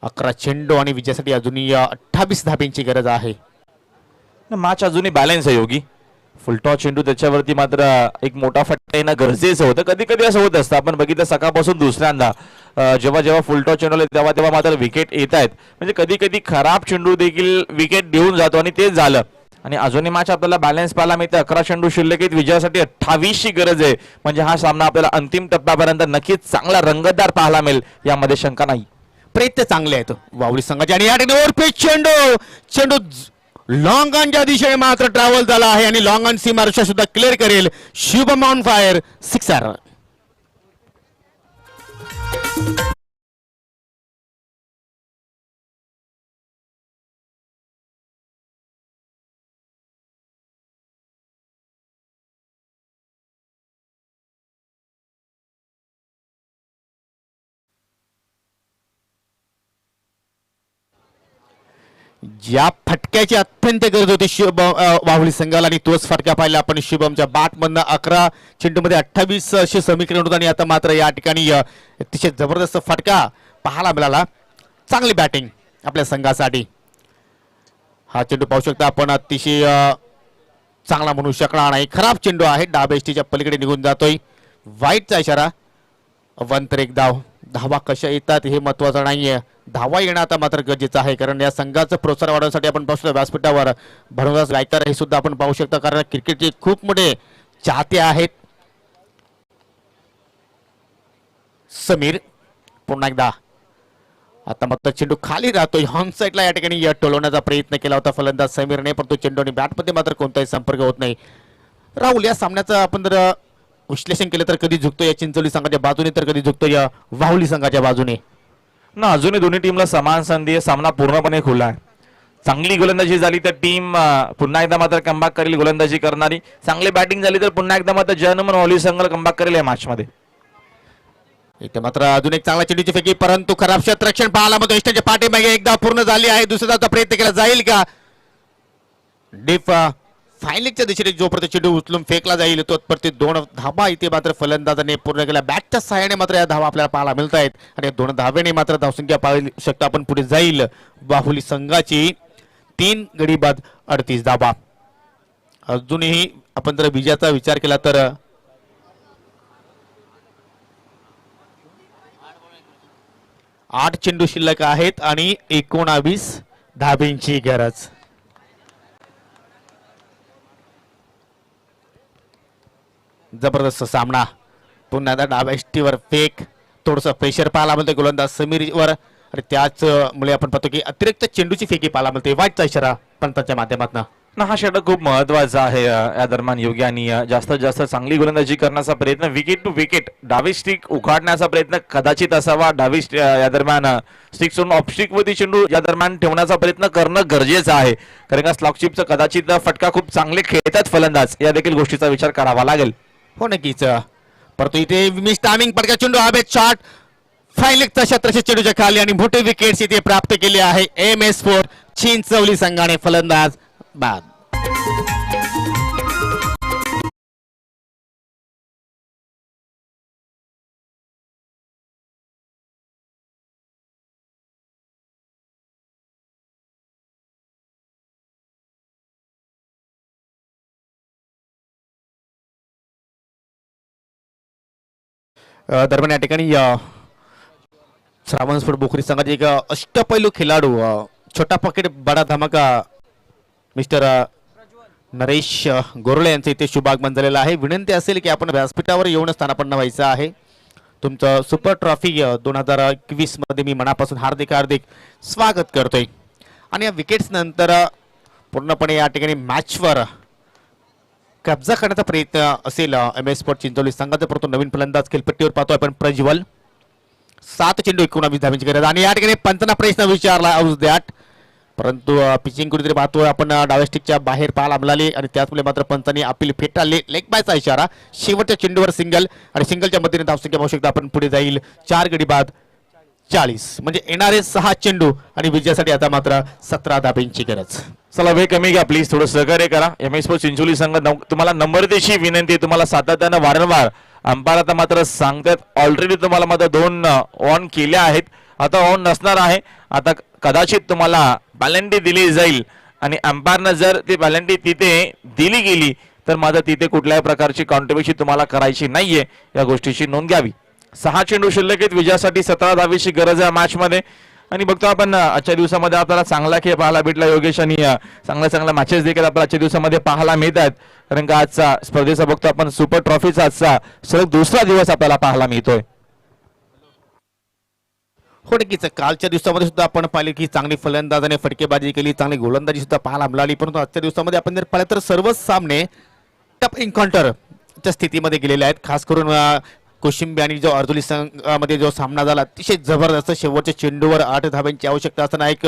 11 चेंडू आणि विजयासाठी अजूनही 28 धाब्यांची गरज आहे. मॅच अजूनही बॅलन्स आहे योगी. फुलटॉ चेंडू त्याच्यावरती मात्र एक मोठा फटका येणं गरजेचं होतं. कधी कधी असं होत असतं, आपण बघितलं सकाळपासून दुसऱ्यांदा जेव्हा जेव्हा फुलटॉ चेंडू तेव्हा तेव्हा मात्र विकेट येत आहेत. म्हणजे कधी कधी खराब चेंडू देखील विकेट देऊन जातो आणि तेच झालं. आणि अजूनही मॅच आपल्याला बॅलन्स पाहायला मिळते. 11 चेंडू शिल्लक आहेत, विजयासाठी 28ची गरज आहे. म्हणजे हा सामना आपल्याला अंतिम टप्प्यापर्यंत नक्कीच चांगला रंगतदार पाहायला मिळेल, यामध्ये शंका नाही. प्रयत्न चांगले आहेत वावळी संघाचे. आणि या ठिकाणी ओव्हरपिच चेंडू चेंडू लॉंग ऑनच्या दिशेने मात्र ट्रॅव्हल झाला आहे आणि लॉंग ऑन सीमारेषा सुद्धा क्लिअर करेल. Shubham on fire, sixer. ज्या फटक्याची अत्यंत गरज होती वाहुली संघाला आणि तोच फटका पाहिला आपण शुभमच्या बॅट मधनं. 11 चेंडूमध्ये 28 असे समीकरण होतं आणि आता मात्र या ठिकाणी अतिशय जबरदस्त फटका पाहायला मिळाला. चांगली बॅटिंग आपल्या संघासाठी. हा चेंडू पाहू शकता आपण, अतिशय चांगला म्हणू शकणार नाही, खराब चेंडू आहे, डाव्या एसटीच्या पलीकडे निघून जातोय. वाईटचा इशारा. अवंतर एक धाव. धावा कशा येतात हे महत्वाचं नाहीये, धावा येणं आता मात्र गरजेचं आहे. कारण या संघाचं प्रोत्साहन वाढवण्यासाठी आपण पाहू शकतो व्यासपीठावर भरवदास गायकर हे सुद्धा आपण पाहू शकता, कारण क्रिकेटचे खूप मोठे चाहते आहेत. समीर पुन्हा एकदा. आता मात्र चेंडू खाली राहतोय. हॉर्न साईडला या ठिकाणी टोलवण्याचा प्रयत्न केला होता फलंदाज समीरने, पण तो चेंडू आणि बॅटमध्ये मात्र कोणताही संपर्क होत नाही. राहुल, या सामन्याचं आपण जर विश्लेषण केलं तर कधी झुकतो या चिंचोली संघाच्या बाजूने तर कधी झुकतो या वाहुली संघाच्या बाजूने. ना अजूनही दोन्ही टीमला समान संधी आहे. सामना पूर्णपणे खुला आहे. चांगली गोलंदाजी झाली तर टीम पुन्हा एकदा मात्र कमबॅक करेल गोलंदाजी करणारी. चांगली बॅटिंग झाली तर पुन्हा एकदा मात्र जर्मन वाहुली संघाला कमबॅक करेल या मॅच मध्ये. इथे मात्र अजून एक चांगला चेंडूची फेकी, परंतु खराब क्षेत्ररक्षण पाहायला मिळतो. इष्टाच्या पाठीमागे एकदा पूर्ण झाली आहे. दुसऱ्या धावचा प्रयत्न केला जाईल का? डीप फायलिंगच्या दिशेने जोपर्यंत चेंडू उचलून फेकला जाईल तोपर्यंत 2 धावा इथे मात्र फलंदाजाने पूर्ण केल्या. बॅटच्या सहाय्याने मात्र या धावा आपल्याला पाहायला मिळत आहेत आणि 2 धावेने मात्र धावसंख्या पाहू शकता आपण पुढे जाईल बाहुली संघाची. 3 गडी बाद 38 धावा. अजूनही आपण जर विजयाचा विचार केला तर 8 चेंडू शिल्लक आहेत आणि 19 धाब्यांची गरज. जबरदस्त सामना. पुन्हा एकदा डाव्या एसटीवर फेक, थोडस प्रेशर पाहायला मिळते गोलंदाज समीरवर आणि त्याचमुळे आपण पाहतो की अतिरिक्त चेंडूची फेकी पाहायला मिळते. वाईटचा इशारा पंचांच्या माध्यमातून. ना हा षटक खूप महत्वाचा आहे या दरम्यान योगी, आणि जास्तीत जास्त चांगली गोलंदाजी करण्याचा प्रयत्न, विकेट टू विकेट डावी स्टिक उखाडण्याचा प्रयत्न कदाचित असावा. डावी या दरम्यान स्टिक सोडून ऑफ स्टिक वरती चेंडू या दरम्यान ठेवण्याचा प्रयत्न करणं गरजेचं आहे, कारण का स्लॉकशिपचा कदाचित फटका खूप चांगले खेळतात फलंदाज, या देखील गोष्टीचा विचार करावा लागेल. हो नक्कीच. परंतु इथे मिस टायमिंग पडका चेंडू हवेत शॉट फायलिकचा क्षेत्रक्षेत्र चेंडूच्या खाली आणि मोठे विकेट्स इथे प्राप्त केले आहे MS4 चिंचवली संघाने. फलंदाज बाद. दरम्यान या ठिकाणी श्रावण स्पोर्ट बोखरी संघाचे एक अष्टपैलू खेळाडू छोटा पॉकेट बडा धमाका मिस्टर नरेश गोरळे यांचे इथे शुभागमन झालेलं आहे. विनंती असेल की आपण व्यासपीठावर येऊन स्थानापन्न व्हायचं आहे. तुमचं सुपर ट्रॉफी 2021 मध्ये मी मनापासून हार्दिक हार्दिक स्वागत करतोय. आणि या विकेट्स नंतर पूर्णपणे या ठिकाणी मॅचवर कब्जा करण्याचा प्रयत्न असेल MS स्पोर्ट चिंचोली संघाचा. परंतु नवीन फलंदाज खेळपट्टीवर पाहतोय आपण प्रज्वल. 7 चेंडू 19 धावांची गरज आणि या ठिकाणी पंचांना प्रश्न विचारला आउट दॅट, परंतु पिचिंग कुठेतरी पाहतोय आपण डाव्या स्टिकच्या बाहेर पाहायला मिळाली आणि त्याचमुळे मात्र पंचांनी अपील फेटाळले. लेग बायचा इशारा. शेवटच्या चेंडूवर सिंगल आणि सिंगलच्या मदतीने धावसंख्या पाहू शकता आपण पुढे जाईल 4 गडी बाद 40. म्हणजे येणारे 6 चेंडू आणि विजयासाठी आता मात्र 17 धाब्यांची गरज. चला वेळ कमी घ्या प्लीज, थोडं सहकार्य करा. MS स्पोर्ट चिंचोली संघ तुम्हाला नम्रतेची विनंती आहे. तुम्हाला सातत्यानं वारंवार अंपायर आता मात्र सांगतात ऑलरेडी तुम्हाला मात्र 2 ऑन केल्या आहेत, आता ऑन नसणार आहे. आता कदाचित तुम्हाला बॅलेंटी दिली जाईल आणि अंपायरनं जर ती बॅलेंटी तिथे दिली गेली तर मात्र तिथे कुठल्याही प्रकारची कॉन्ट्रीब्युशन तुम्हाला करायची नाहीये. या गोष्टीची नोंद घ्यावी. 6 चेंडू शिल्लक आहेत. विजयासाठी 17 धावेची गरज आहे मॅच मध्ये. आणि बघतो आपण आजच्या दिवसामध्ये आपल्याला चांगला खेळ पाहायला भेटला योगेश आणि चांगल्या मॅचेस देखील आपल्याला आजच्या दिवसामध्ये पाहायला मिळतात. कारण का आजचा स्पर्धेचा बघतो आपण सुपर ट्रॉफीचा आजचा सलग दुसरा दिवस आपल्याला पाहायला मिळतोय. हो नक्कीच. कालच्या दिवसामध्ये सुद्धा आपण पाहिले की चांगली फलंदाजाने फटकेबाजी केली, चांगली गोलंदाजी सुद्धा पाहायला मिळाली. परंतु आजच्या दिवसामध्ये आपण जर पाहिलं तर सर्वच सामने टफ एन्काउंटरच्या स्थितीमध्ये गेलेले आहेत. खास करून कोशिंबे आणि जो अर्जुली संघामध्ये जो सामना झाला अतिशय जबरदस्त. शेवटच्या चेंडूवर 8 धाब्यांची आवश्यकता असताना एक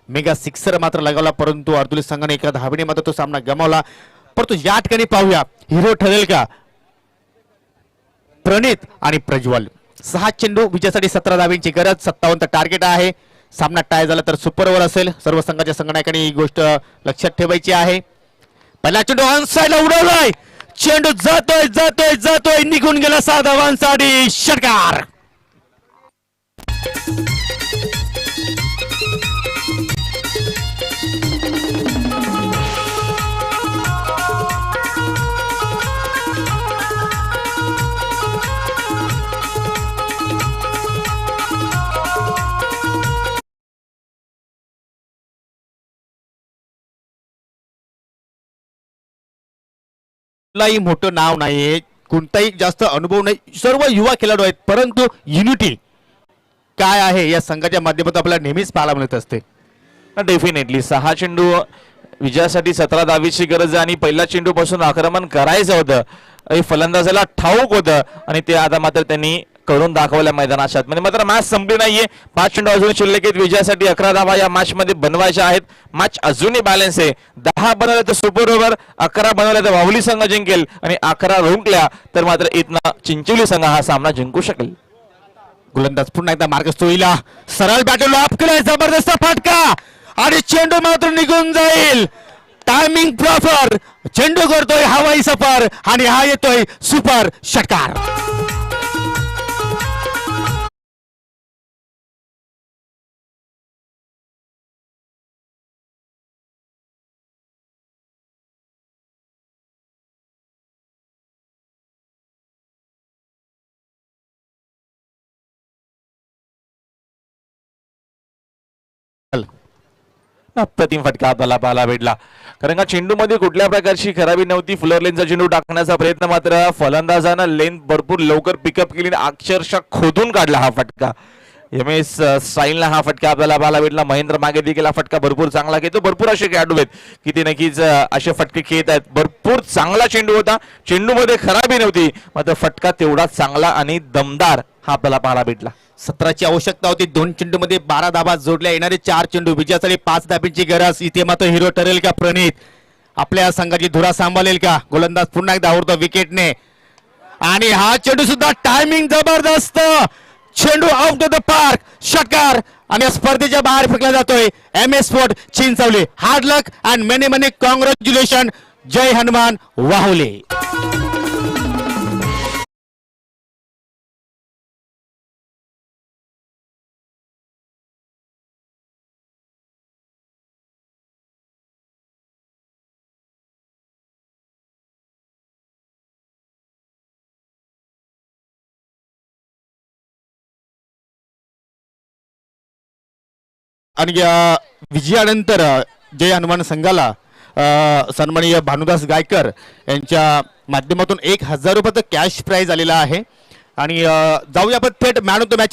मेगा सिक्सर मात्र लगावला, परंतु अर्जुली संघाने एका धावेने मात्र तो सामना गमावला. परंतु या ठिकाणी पाहूया हिरो ठरेल का प्रणित आणि प्रज्वल. 6 चेंडू विजयासाठी 17 धाब्यांची गरज. 57 टार्गेट आहे. सामना टाय झाला तर सुपरवर असेल. सर्व संघाच्या संघनायकांनी ही गोष्ट लक्षात ठेवायची आहे. पहिला चेंडू ऑन साइडला उडवलाय. चेंडू जातोय जातोय जातोय निघून गेला 6 धावांसाठी. षटकार. कुठलाही मोठं नाव नाहीये, कोणताही जास्त अनुभव नाही, सर्व युवा खेळाडू आहेत, परंतु युनिटी काय आहे या संघाच्या माध्यमातून आपल्याला नेहमीच पाहायला मिळत असते. डेफिनेटली 6 चेंडू विजयासाठी 17 धावेची गरज आहे आणि पहिल्या चेंडू पासून आक्रमण करायचं होतं हे फलंदाजाला ठाऊक होतं आणि ते आता मात्र त्यांनी करून दाखवल्या मैदानाच्या आतमध्ये. मात्र मॅच संपली नाहीये. 5 चेंडू अजून शिल्लक आहेत. विजयासाठी 11 धावा या मॅच मध्ये बनवायच्या आहेत. मॅच अजूनही बॅलन्स आहे. 10 बनवल्या तर सुपर ओव्हर, 11 बनवल्या तर वाहुली संघ जिंकेल आणि 11 रोखल्या तर मात्र इथनं चिंचोली संघ हा सामना जिंकू शकेल. गोलंदाज पुन्हा एकदा मार्ग सोयीला सरळ बॅटर लॉप केलाय. जबरदस्त फटका आणि चेंडू मात्र निघून जाईल. Timing proper. चेंडू करतोय हवाई सफर आणि हा येतोय सुपर षटकार. अप्रतिम फटका आपल्याला पाहायला भेटला. कारण का चेंडू मध्ये कुठल्या प्रकारची खराबी नव्हती. फुलर लेनचा चेंडू टाकण्याचा प्रयत्न मात्र फलंदाजानं लेन भरपूर लवकर पिकअप केली, अक्षरशः खोदून काढला हा फटका. MS स्टाईलला हा फटका आपल्याला पाहायला भेटला. महेंद्र मागे देखील हा फटका भरपूर चांगला घेतो. भरपूर असे खेळाडू आहेत की ते नक्कीच असे फटके खेळत आहेत. भरपूर चांगला चेंडू होता. चेंडू मध्ये खराबी नव्हती, मात्र फटका तेवढा चांगला आणि दमदार हा आपल्याला पाहायला भेटला. 17ची आवश्यकता होती. 2 चेंडू मध्ये 12 धाबा जोडल्या. येणारे 4 चेंडू विजयासाठी 5 धाब्यांची गरज. इथे मात्र हिरो ठरेल का प्रणित. आपल्या संघाची धुरा सांभाळेल का. गोलंदाज पुन्हा एकदा आवडतो विकेटने आणि हा चेंडू सुद्धा टायमिंग जबरदस्त. चेंडू आउट ऑफ द पार्क. षटकार आणि या स्पर्धेच्या बाहेर फेकला जातोय. MS sport Chinchwali. Hard luck and many many congratulation. Jai Hanuman Wahule. आणि विजयानंतर जय हनुमान संघाला सन्माननीय भानुदास गायकर यांच्या माध्यमातून 1000 रुपयाचं कॅश प्राइज आलेला आहे. आणि जाऊया आपण थेट मॅन ऑफ द मॅच